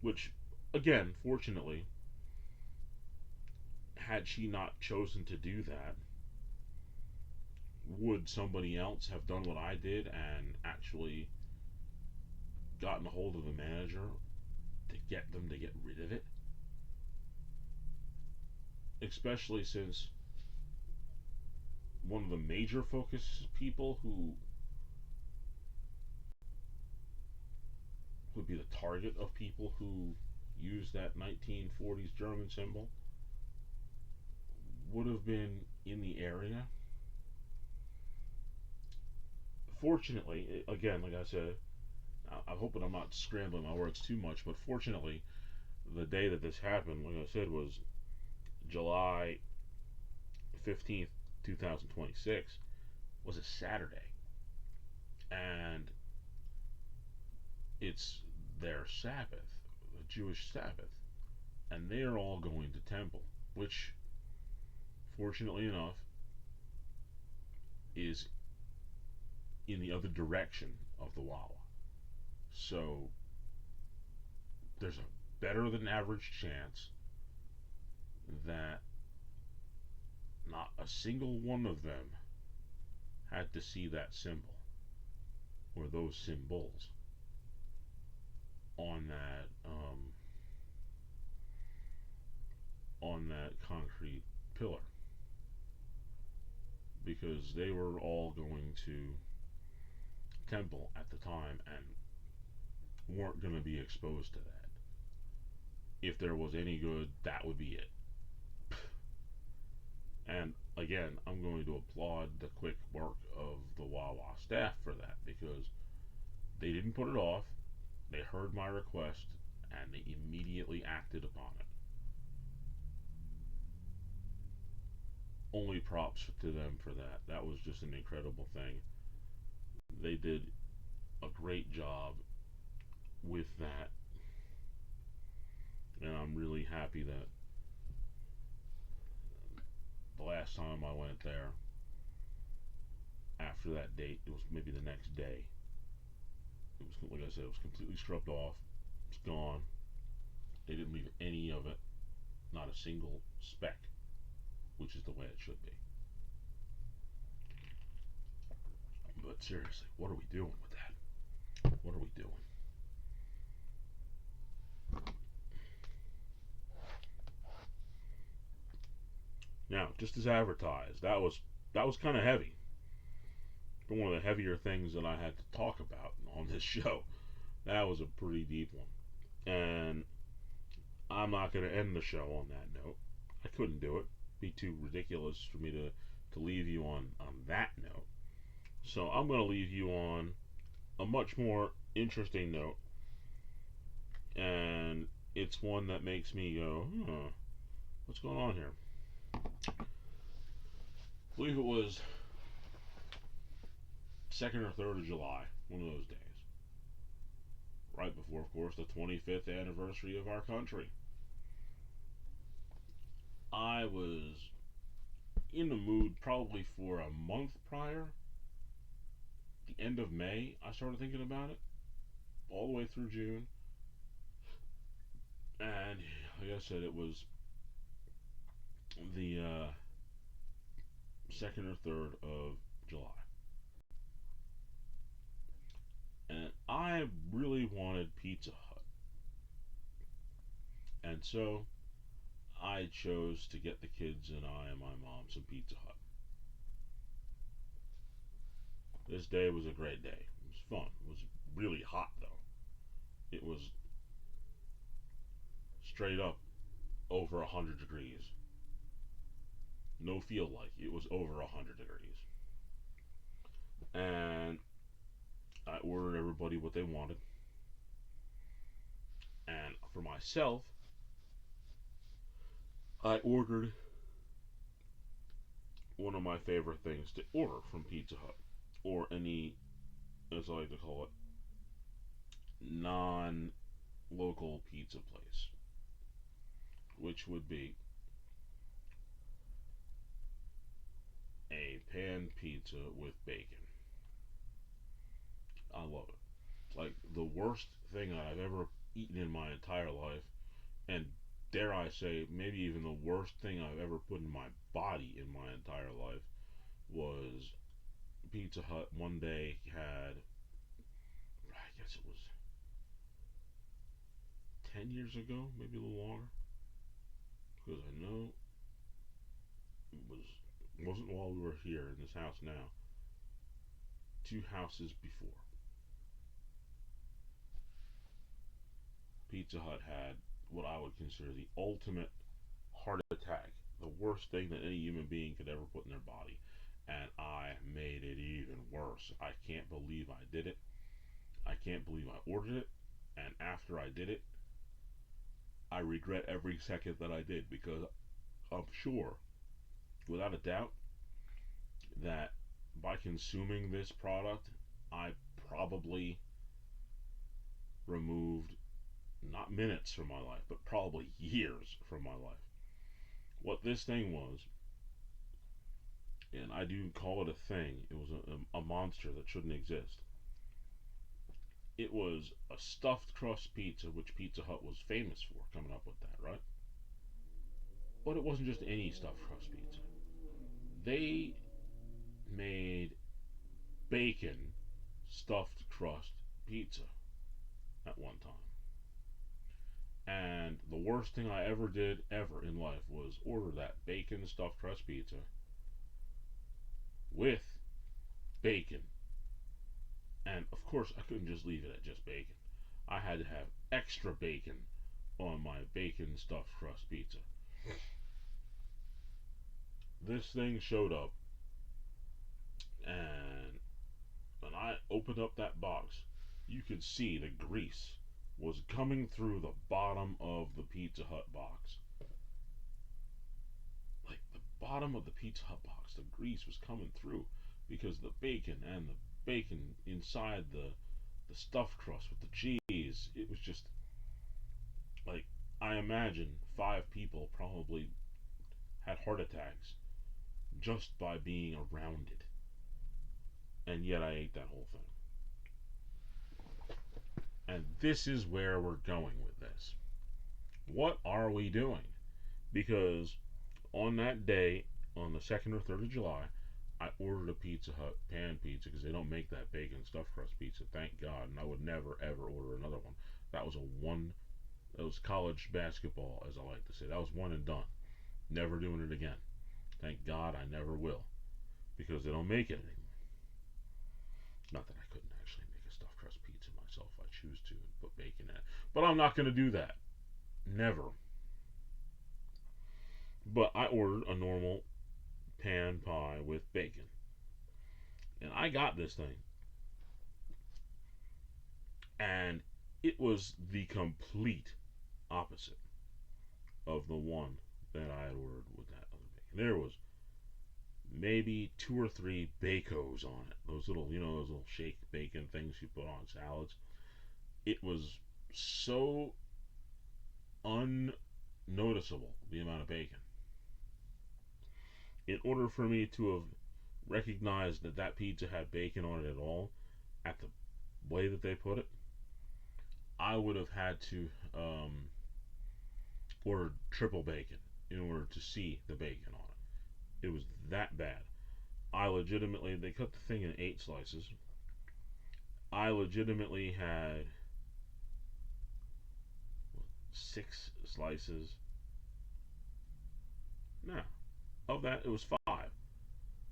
which, again, fortunately, had she not chosen to do that, would somebody else have done what I did and actually gotten a hold of the manager to get them to get rid of it? Especially since one of the major focus people who would be the target of people who use that 1940s German symbol would have been in the area. Fortunately, again, like I said, I'm hoping I'm not scrambling my words too much, but fortunately, the day that this happened, like I said, was July 15th, 2026, was a Saturday. And it's their Sabbath, the Jewish Sabbath. And they're all going to temple, which, fortunately enough, is in the other direction of the Wawa. So there's a better than average chance that not a single one of them had to see that symbol or those symbols on that concrete pillar, because they were all going to temple at the time and weren't going to be exposed to that. If there was any good, that would be it. And again, I'm going to applaud the quick work of the Wawa staff for that, because they didn't put it off. They heard my request and they immediately acted upon it. Only props to them for that. That was just an incredible thing. They did a great job with that, and I'm really happy that the last time I went there, after that date, it was maybe the next day. It was, like I said, it was completely scrubbed off. It's gone. They didn't leave any of it, not a single speck, which is the way it should be. But seriously, what are we doing with that? What are we doing? Now, just as advertised, that was kind of heavy. One of the heavier things that I had to talk about on this show. That was a pretty deep one, and I'm not going to end the show on that note. I couldn't do it. It'd be too ridiculous for me to leave you on that note. So I'm going to leave you on a much more interesting note, and it's one that makes me go, what's going on here? I believe it was 2nd or 3rd of July, one of those days. Right before, of course, the 25th anniversary of our country. I was in the mood probably for a month prior. The end of May, I started thinking about it, all the way through June. And like I said, it was the 2nd or 3rd of July. And I really wanted Pizza Hut. And so I chose to get the kids and I and my mom some Pizza Hut. This day was a great day. It was fun. It was really hot though. It was straight up over 100 degrees. No feel like it was over 100 degrees. And I ordered everybody what they wanted. And for myself, I ordered one of my favorite things to order from Pizza Hut, or any, as I like to call it, non-local pizza place, which would be a pan pizza with bacon. I love it. Like the worst thing I've ever eaten in my entire life, and dare I say, maybe even the worst thing I've ever put in my body in my entire life, was Pizza Hut one day had, I guess it was 10 years ago, maybe a little longer, because I know wasn't while we were here in this house now. 2 houses before, Pizza Hut had what I would consider the ultimate heart attack, the worst thing that any human being could ever put in their body. And I made it even worse. I can't believe I did it. I can't believe I ordered it. And after I did it, I regret every second that I did, because I'm sure, without a doubt, that by consuming this product, I probably removed not minutes from my life, but probably years from my life. What this thing was, and I do call it a thing, it was a monster that shouldn't exist. It was a stuffed crust pizza, which Pizza Hut was famous for coming up with that, right? But it wasn't just any stuffed crust pizza. They made bacon stuffed crust pizza at one time. And the worst thing I ever did ever in life was order that bacon stuffed crust pizza with bacon. And of course, I couldn't just leave it at just bacon. I had to have extra bacon on my bacon stuffed crust pizza. This thing showed up, and when I opened up that box, you could see the grease was coming through the bottom of the Pizza Hut box. Like the bottom of the Pizza Hut box, the grease was coming through because the bacon and the bacon inside the stuffed crust with the cheese. It was just like, I imagine 5 people probably had heart attacks just by being around it. And yet I ate that whole thing. And this is where we're going with this. What are we doing? Because on that day, on the 2nd or 3rd of July, I ordered a Pizza Hut pan pizza because they don't make that bacon stuffed crust pizza, thank God, and I would never ever order another one. That was a one. That was college basketball, as I like to say. That was one and done. Never doing it again. Thank God I never will because they don't make it anymore. Not that I couldn't actually make a stuffed crust pizza myself if I choose to and put bacon in it, but I'm not going to do that. Never. But I ordered a normal pan pie with bacon, and I got this thing, and it was the complete opposite of the one that I had ordered with that other bacon. There was maybe two or three bacos on it. Those little, those little shake bacon things you put on salads. It was so unnoticeable, the amount of bacon. In order for me to have recognized that that pizza had bacon on it at all, at the way that they put it, I would have had to order triple bacon in order to see the bacon on it. It was that bad. They cut the thing in 8 slices. I legitimately had 6 slices. No, of that it was 5.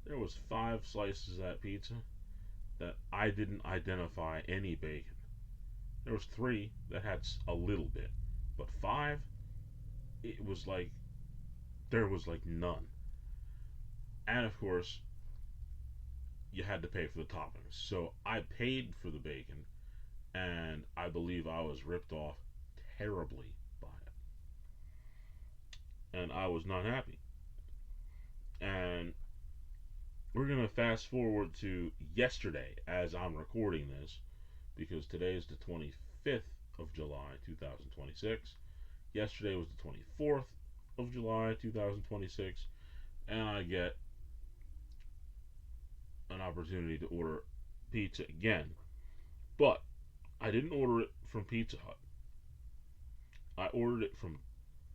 There was 5 slices of that pizza that I didn't identify any bacon. There was 3 that had a little bit, but 5, it was like there was like none. And of course, you had to pay for the toppings. So I paid for the bacon, and I believe I was ripped off terribly by it, and I was not happy. And we're gonna fast forward to yesterday as I'm recording this, because today is the 25th of July 2026. Yesterday was the 24th of July 2026, and I get an opportunity to order pizza again. But I didn't order it from Pizza Hut. I ordered it from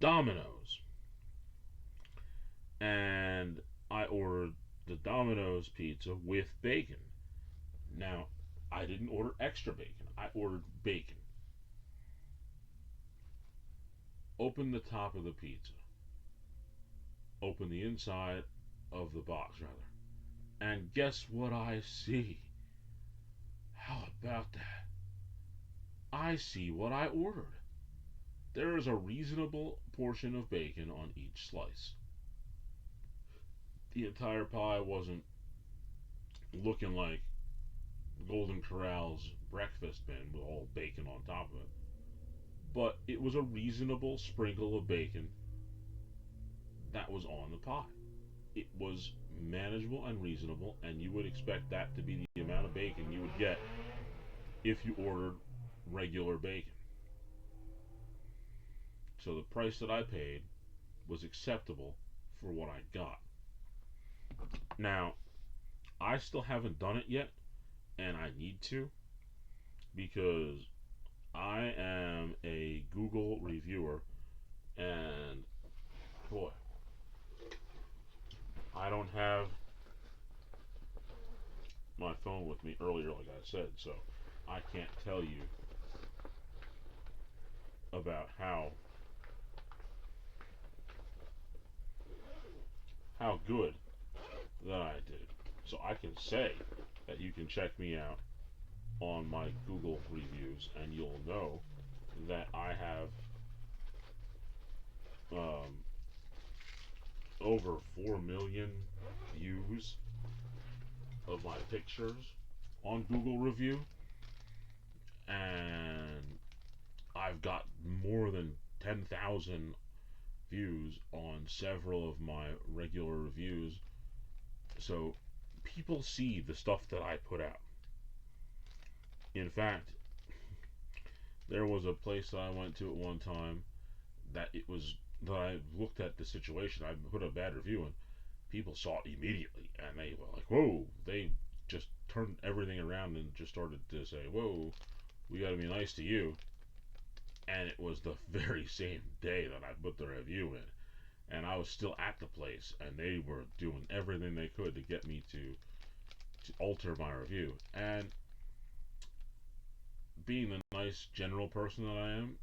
Domino's. And I ordered the Domino's pizza with bacon. Now, I didn't order extra bacon. I ordered bacon. Open the top of the pizza. Open the inside of the box, rather. And guess what I see? How about that? I see what I ordered. There is a reasonable portion of bacon on each slice. The entire pie wasn't looking like Golden Corral's breakfast bin with all bacon on top of it, but it was a reasonable sprinkle of bacon that was on the pie. It was manageable and reasonable, and you would expect that to be the amount of bacon you would get if you ordered regular bacon. So the price that I paid was acceptable for what I got. Now, I still haven't done it yet, and I need to, because I am a Google reviewer, and boy, I don't have my phone with me earlier, like I said, so I can't tell you about how good that I did. So I can say that you can check me out on my Google reviews, and you'll know that I have um, over 4 million views of my pictures on Google review, and I've got more than 10,000 views on several of my regular reviews. So people see the stuff that I put out. In fact, there was a place that I went to at one time that I looked at the situation. I put a bad review in. People saw it immediately, and they were like, "Whoa!" They just turned everything around and just started to say, "Whoa, we got to be nice to you." And it was the very same day that I put the review in. and I was still at the place, and they were doing everything they could to get me to alter my review. And being the nice general person that I am,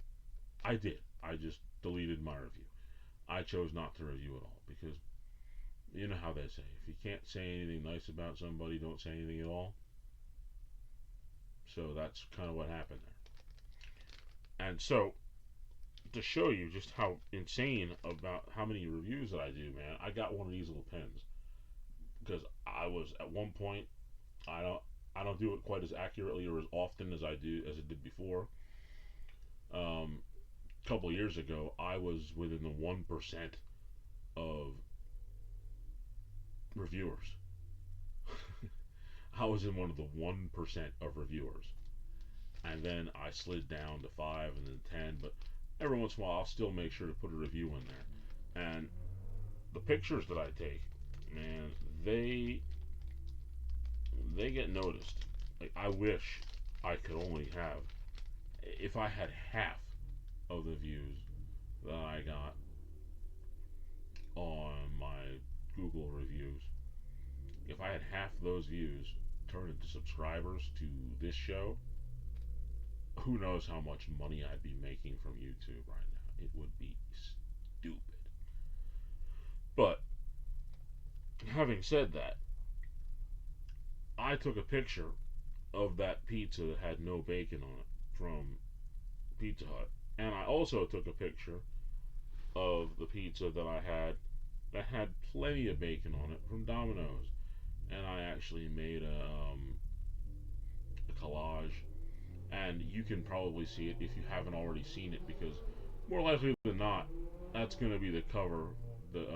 I did. I just deleted my review. I chose not to review at all because you know how they say, if you can't say anything nice about somebody, don't say anything at all. So that's kind of what happened there. And so to show you just how insane about how many reviews that I do, man, I got one of these little pens because I was at one point, I don't I don't do it quite as accurately or as often as I did before. A couple of years ago, I was within the 1% of reviewers. I was in one of the 1% of reviewers, and then I slid down to 5 and then 10. But every once in a while, I'll still make sure to put a review in there. And the pictures that I take, man, they get noticed. Like I wish I could only have, if I had half of the views that I got on my Google reviews, if I had half those views turned into subscribers to this show, who knows how much money I'd be making from YouTube right now. It would be stupid. But having said that, I took a picture of that pizza that had no bacon on it from Pizza Hut. And I also took a picture of the pizza that had plenty of bacon on it from Domino's. And I actually made a collage. And you can probably see it if you haven't already seen it, because more likely than not, that's going to be the cover that,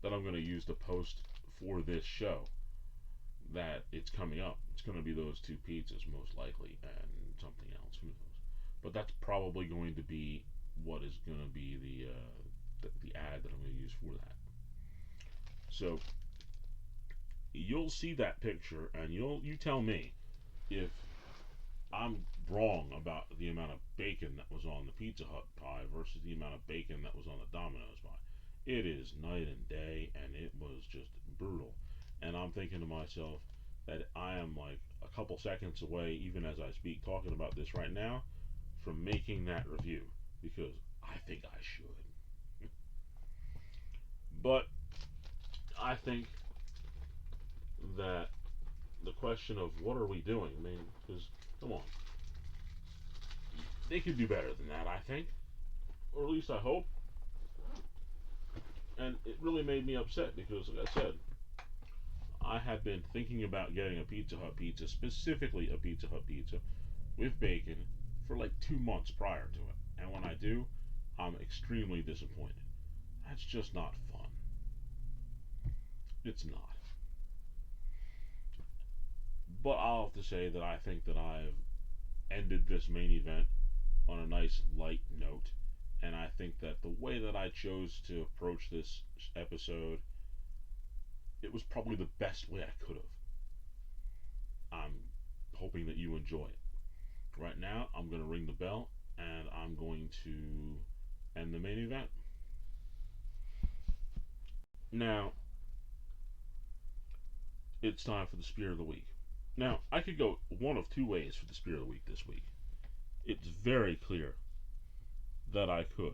that I'm going to use to post for this show. That it's coming up. It's going to be those two pizzas most likely, and something else. Who knows? But that's probably going to be what is going to be the ad that I'm going to use for that. So you'll see that picture, and you tell me if I'm wrong about the amount of bacon that was on the Pizza Hut pie versus the amount of bacon that was on the Domino's pie. It is night and day, and it was just brutal. And I'm thinking to myself that I am like a couple seconds away, even as I speak, talking about this right now, from making that review because I think I should. But I think that the question of what are we doing, I mean, because come on, they could do better than that, I think, or at least I hope. And it really made me upset because, like I said, I had been thinking about getting a Pizza Hut pizza, specifically a Pizza Hut pizza with bacon, for like 2 months prior to it. And when I do, I'm extremely disappointed. That's just not fun. It's not. But I'll have to say that I think that I've ended this main event on a nice light note. And I think that the way that I chose to approach this episode, it was probably the best way I could have. I'm hoping that you enjoy it. Right now, I'm going to ring the bell and I'm going to end the main event. Now, it's time for the Spear of the Week. Now, I could go one of two ways for the Spear of the Week this week. It's very clear that I could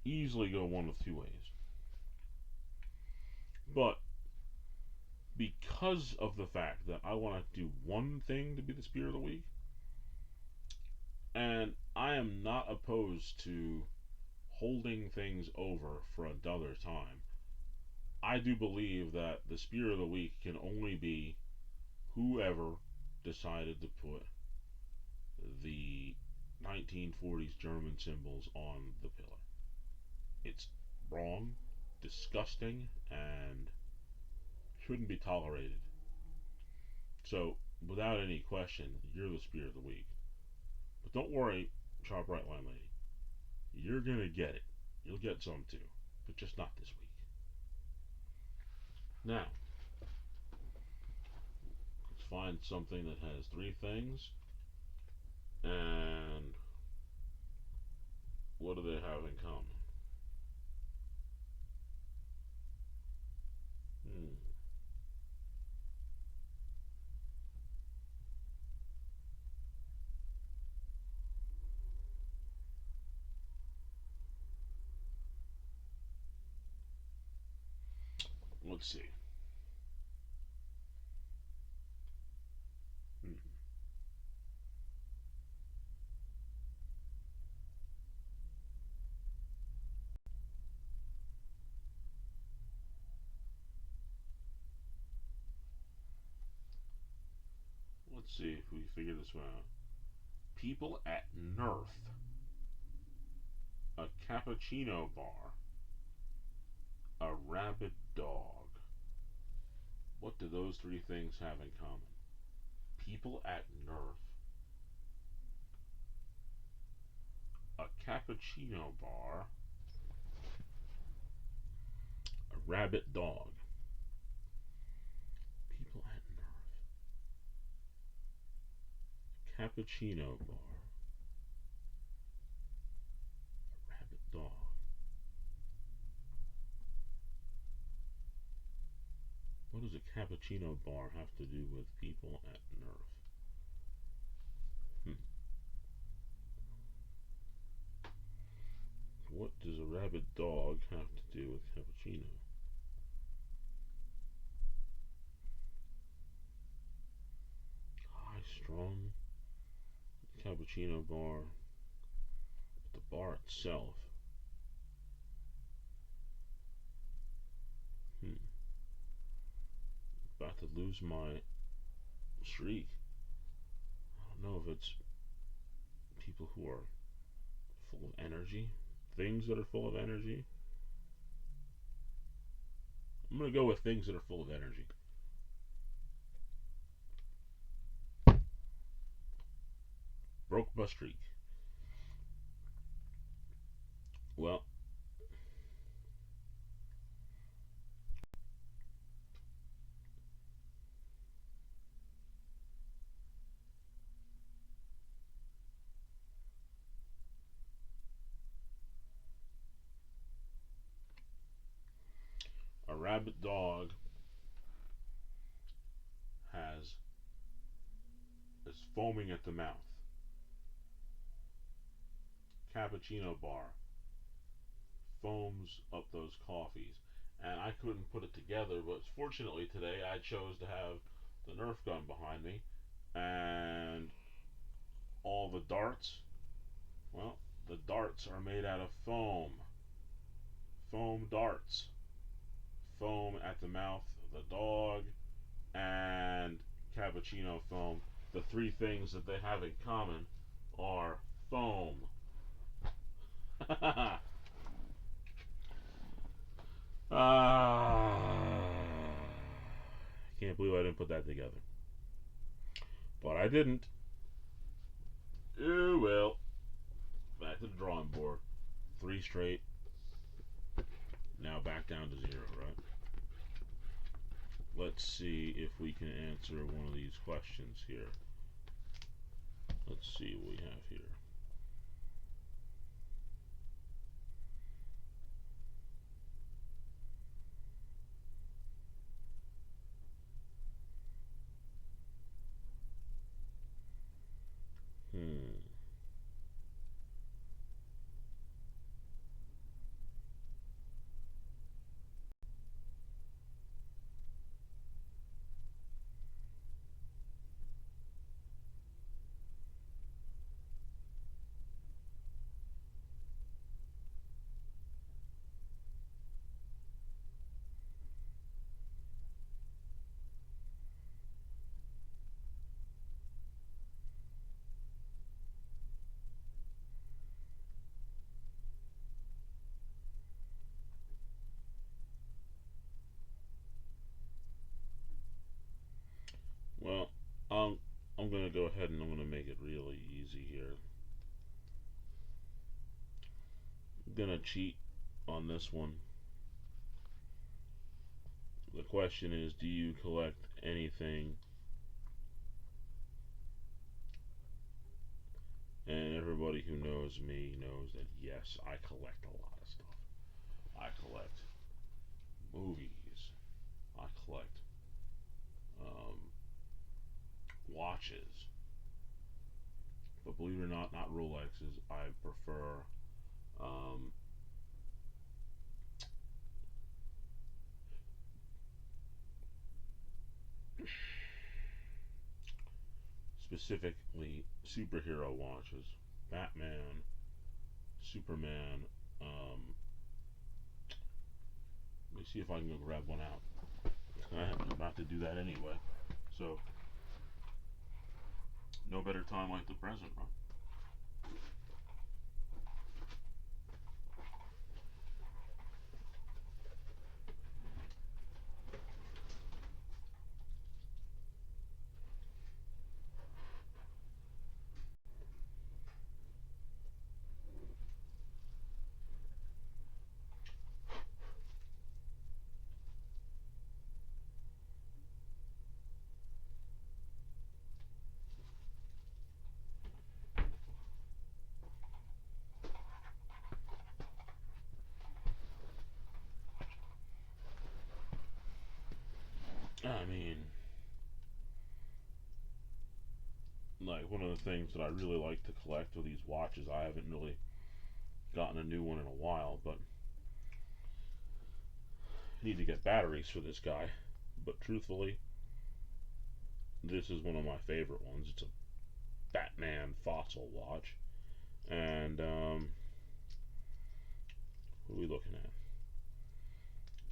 easily go one of two ways. But because of the fact that I want to do one thing to be the Spear of the Week, and I am not opposed to holding things over for another time, I do believe that the Spear of the Week can only be whoever decided to put the 1940s German symbols on the pillar. It's wrong, disgusting, and shouldn't be tolerated. So, without any question, you're the Spear of the Week. But don't worry, Sharp Right Line Lady. You're going to get it. You'll get some too, but just not this week. Now, let's find something that has three things. And what do they have in common? Let's see. Hmm. Let's see if we figure this one out. People at Nerf, a cappuccino bar, a rabid dog. What do those three things have in common? People at Nerf, a cappuccino bar, a rabid dog. People at Nerf, cappuccino bar, a rabid dog. What does a cappuccino bar have to do with people at Nerf? Hmm. What does a rabid dog have to do with cappuccino? High strung cappuccino bar. The bar itself. Hmm. About to lose my streak. I don't know if it's people who are full of energy, things that are full of energy. I'm gonna go with things that are full of energy. Broke my streak. Well, a rabid dog has is foaming at the mouth. Cappuccino bar foams up those coffees. And I couldn't put it together, but fortunately today I chose to have the Nerf gun behind me and all the darts. Well, the darts are made out of foam. Foam darts. Foam at the mouth of the dog and cappuccino foam. The three things that they have in common are foam. Can't believe I didn't put that together. But I didn't. Oh well. Back to the drawing board. Three straight. Now back down to zero, right? Let's see if we can answer one of these questions here. Let's see what we have here. Hmm. Well, I'm gonna go ahead and I'm gonna make it really easy here. I'm gonna cheat on this one. The question is, do you collect anything? And everybody who knows me knows that yes, I collect a lot of stuff. I collect movies. I collect um, watches. But believe it or not Rolexes. I prefer um, specifically superhero watches. Batman, Superman. Let me see if I can go grab one out. I'm about to do that anyway. So, no better time like the present, right? I mean, like one of the things that I really like to collect are these watches. I haven't really gotten a new one in a while, but I need to get batteries for this guy. But truthfully, this is one of my favorite ones. It's a Batman Fossil watch, and what are we looking at?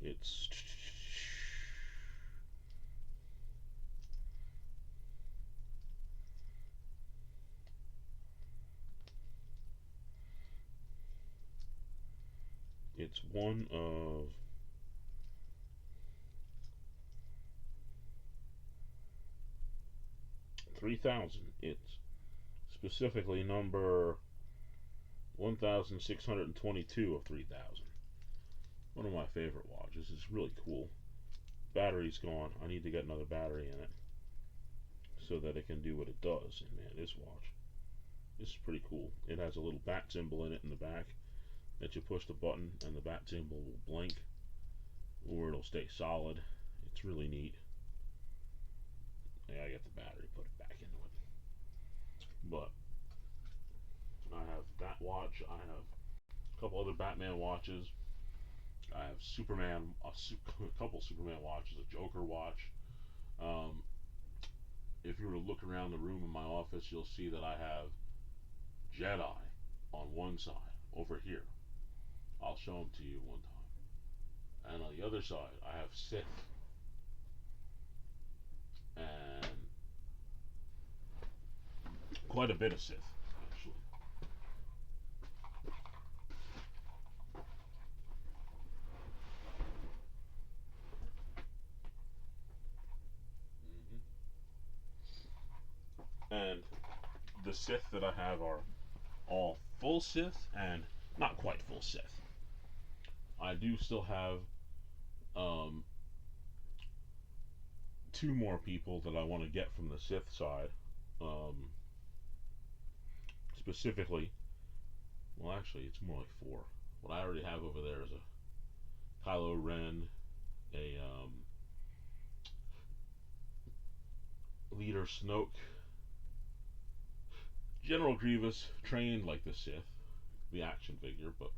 It's it's one of 3,000. It's specifically number 1,622 of 3,000. One of my favorite watches. It's really cool. Battery's gone. I need to get another battery in it so that it can do what it does. And man, this watch, this is pretty cool. It has a little bat symbol in it in the back that you push the button and the bat symbol will blink or it'll stay solid. It's really neat. Yeah, I got the battery, put it back into it. But I have that watch. I have a couple other Batman watches. I have Superman, a couple Superman watches, a Joker watch. Um, if you were to look around the room in my office, you'll see that I have Jedi on one side over here. I'll show them to you one time. And on the other side, I have Sith. And quite a bit of Sith, actually. And the Sith that I have are all full Sith and not quite full Sith. I do still have um, two more people that I want to get from the Sith side. Um, specifically, well, actually, it's more like four. What I already have over there is a Kylo Ren, a Leader Snoke, General Grievous, trained like the Sith, the action figure, but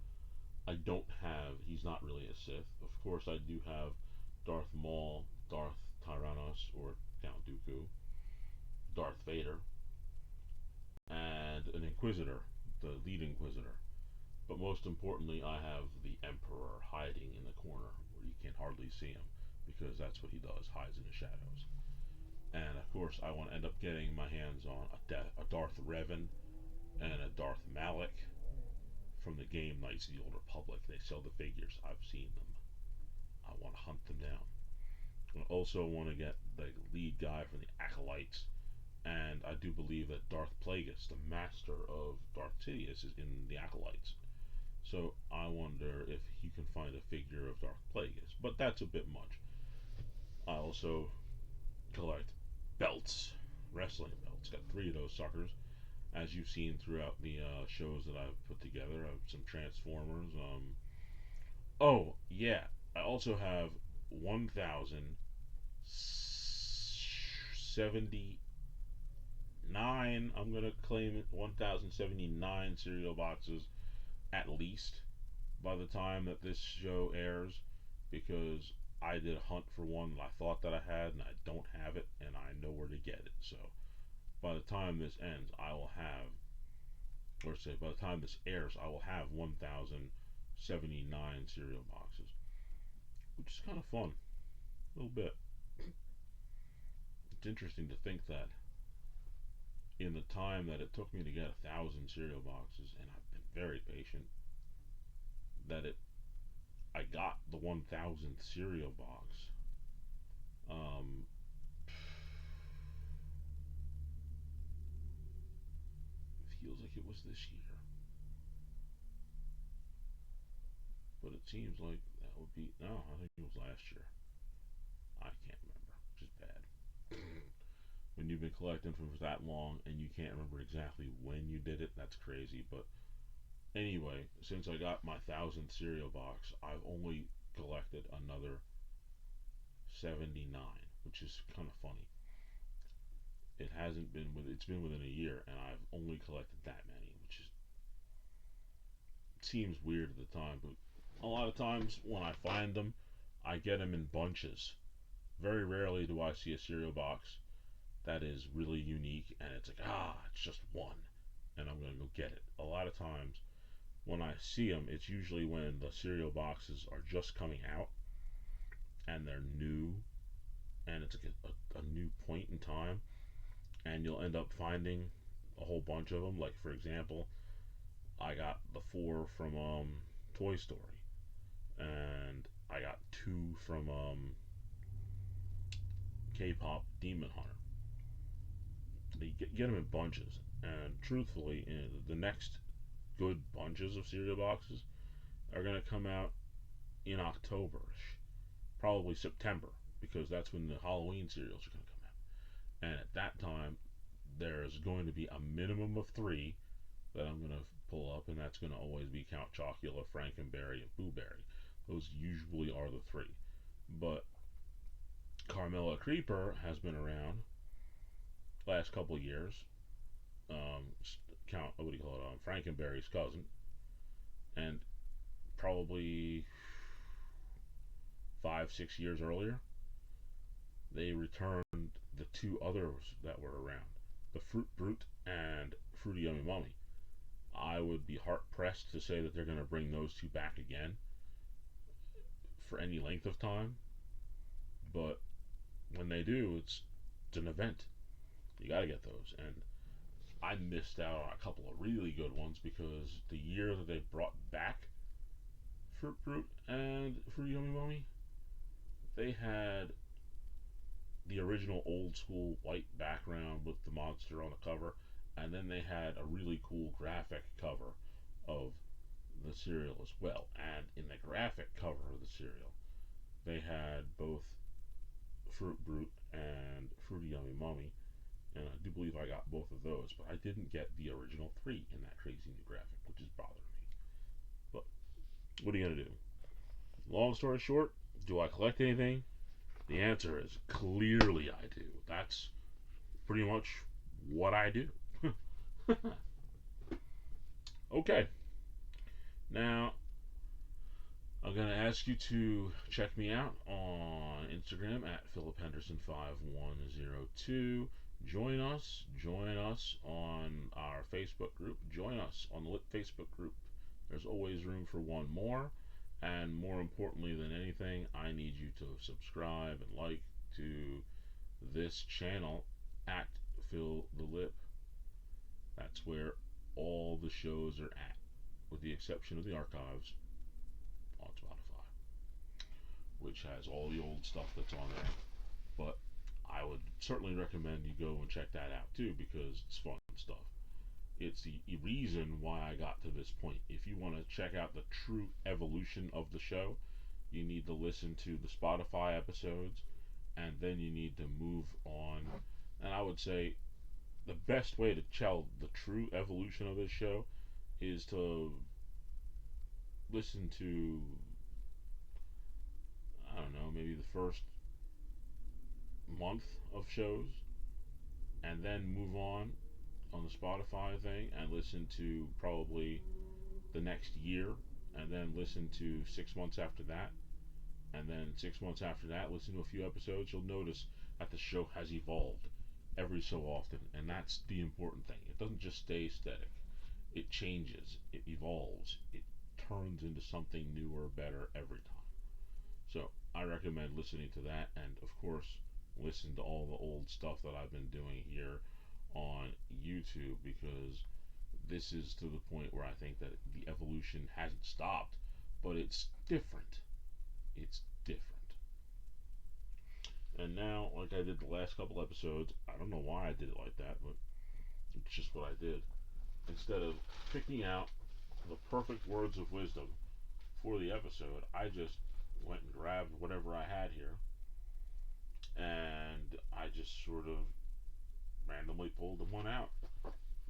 I don't have. He's not really a Sith. Of course, I do have Darth Maul, Darth Tyrannus, or Count Dooku, Darth Vader, and an Inquisitor, the lead Inquisitor. But most importantly, I have the Emperor hiding in the corner where you can hardly see him because that's what he does, hides in the shadows. And of course, I want to end up getting my hands on a Darth Revan and a Darth Malak from the game Knights of the Old Republic. They sell the figures. I've seen them. I want to hunt them down. I also want to get the lead guy from the Acolytes, and I do believe that Darth Plagueis, the master of Darth Sidious, is in the Acolytes. So I wonder if you can find a figure of Darth Plagueis, but that's a bit much. I also collect belts, wrestling belts. Got three of those suckers, as you've seen throughout the shows that I've put together. I have some Transformers. Oh yeah, I also have 1,079. I'm gonna claim it. 1,079 cereal boxes at least by the time that this show airs, because I did a hunt for one that I thought that I had, and I don't have it, and I know where to get it. So by the time this ends, I will have, or say, by the time this airs, I will have 1,079 cereal boxes, which is kind of fun, a little bit. It's interesting to think that in the time that it took me to get 1,000 cereal boxes, and I've been very patient, that it I got the 1,000th cereal box. Um, feels like it was this year, but it seems like that would be no. I think it was last year. I can't remember. Which is bad. When you've been collecting for that long and you can't remember exactly when you did it, that's crazy. But anyway, since I got my 1,000th cereal box, I've only collected another 79, which is kind of funny. It hasn't been with it's been within a year, and I've only collected that many, which is seems weird at the time. But a lot of times when I find them, I get them in bunches. Very rarely do I see a cereal box that is really unique and it's like, it's just one, and I'm gonna go get it. A lot of times when I see them, it's usually when the cereal boxes are just coming out and they're new, and it's like a new point in time, and you'll end up finding a whole bunch of them. Like for example, I got the four from Toy Story, and I got two from K-pop Demon Hunter. They get them in bunches, and truthfully, the next good bunches of cereal boxes are going to come out in October, probably September, because that's when the Halloween cereals are going to come out. And at that time, there's going to be a minimum of three that I'm going to pull up, and that's going to always be Count Chocula, Frankenberry, and Boo Berry. Those usually are the three. But Carmella Creeper has been around last couple of years. Count, what do you call it? Frankenberry's cousin, and probably 5, 6 years earlier, they returned the two others that were around, the Fruit Brute and Fruity Yummy Mummy. I would be hard pressed to say that they're going to bring those two back again for any length of time, but when they do, it's an event. You got to get those, and I missed out on a couple of really good ones because the year that they brought back Fruit Brute and Fruity Yummy Mummy, they had the original old school white background with the monster on the cover, and then they had a really cool graphic cover of the cereal as well. And in the graphic cover of the cereal, they had both Fruit Brute and Fruity Yummy Mummy, and I do believe I got both of those, but I didn't get the original three in that crazy new graphic, which is bothering me. But what are you gonna do? Long story short, do I collect anything? The answer is clearly I do. That's pretty much what I do. Okay, now I'm going to ask you to check me out on Instagram at Philip Henderson 5102. Join us on our Facebook group. Join us on the Lit Facebook group. There's always room for one more. And more importantly than anything, I need you to subscribe and like to this channel at Phil the Lip. That's where all the shows are at, with the exception of the archives on Spotify, which has all the old stuff that's on there. But I would certainly recommend you go and check that out too, because it's fun stuff. It's the reason why I got to this point. If you want to check out the true evolution of the show, you need to listen to the Spotify episodes, and then you need to move on. And I would say the best way to tell the true evolution of this show is to listen to, I don't know, maybe the first month of shows, and then move on the Spotify thing and listen to probably the next year, and then listen to 6 months after that, and then 6 months after that listen to a few episodes. You'll notice that the show has evolved every so often, and that's the important thing. It doesn't just stay static. It changes, it evolves, it turns into something newer, better every time. So I recommend listening to that, and of course, listen to all the old stuff that I've been doing here on YouTube, because this is to the point where I think that the evolution hasn't stopped, but it's different. It's different. And now, like I did the last couple episodes, I don't know why I did it like that, but it's just what I did. Instead of picking out the perfect words of wisdom for the episode, I just went and grabbed whatever I had here, and I just sort of randomly pulled one out.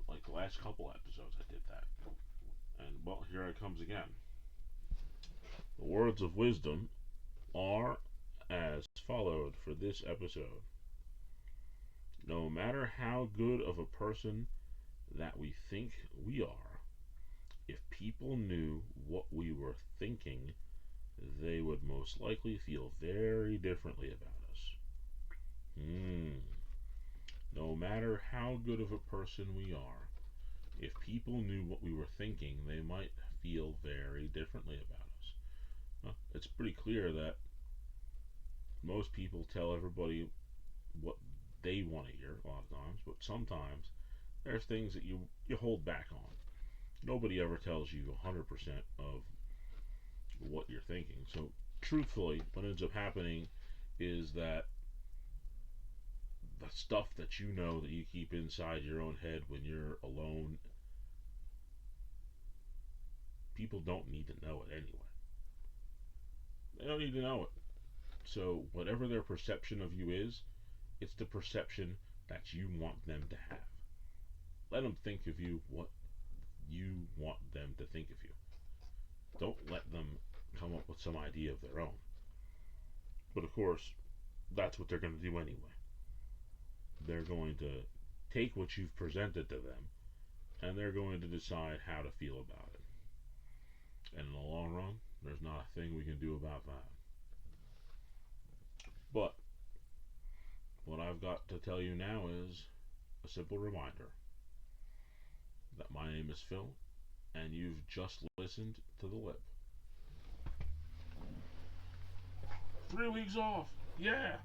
Like the last couple episodes, I did that. And well, here it comes again. The words of wisdom are as followed for this episode. No matter how good of a person that we think we are, if people knew what we were thinking, they would most likely feel very differently about us. No matter how good of a person we are, if people knew what we were thinking, they might feel very differently about us. Well, it's pretty clear that most people tell everybody what they want to hear a lot of times, but sometimes there's things that you hold back on. Nobody ever tells you 100% of what you're thinking. So, truthfully, what ends up happening is that the stuff that you know that you keep inside your own head when you're alone, people don't need to know it anyway. They don't need to know it. So, whatever their perception of you is, it's the perception that you want them to have. Let them think of you what you want them to think of you. Don't let them come up with some idea of their own. But of course, that's what they're going to do anyway. They're going to take what you've presented to them, and they're going to decide how to feel about it. And in the long run, there's not a thing we can do about that. But what I've got to tell you now is a simple reminder that my name is Phil, and you've just listened to The Lip. 3 weeks off! Yeah!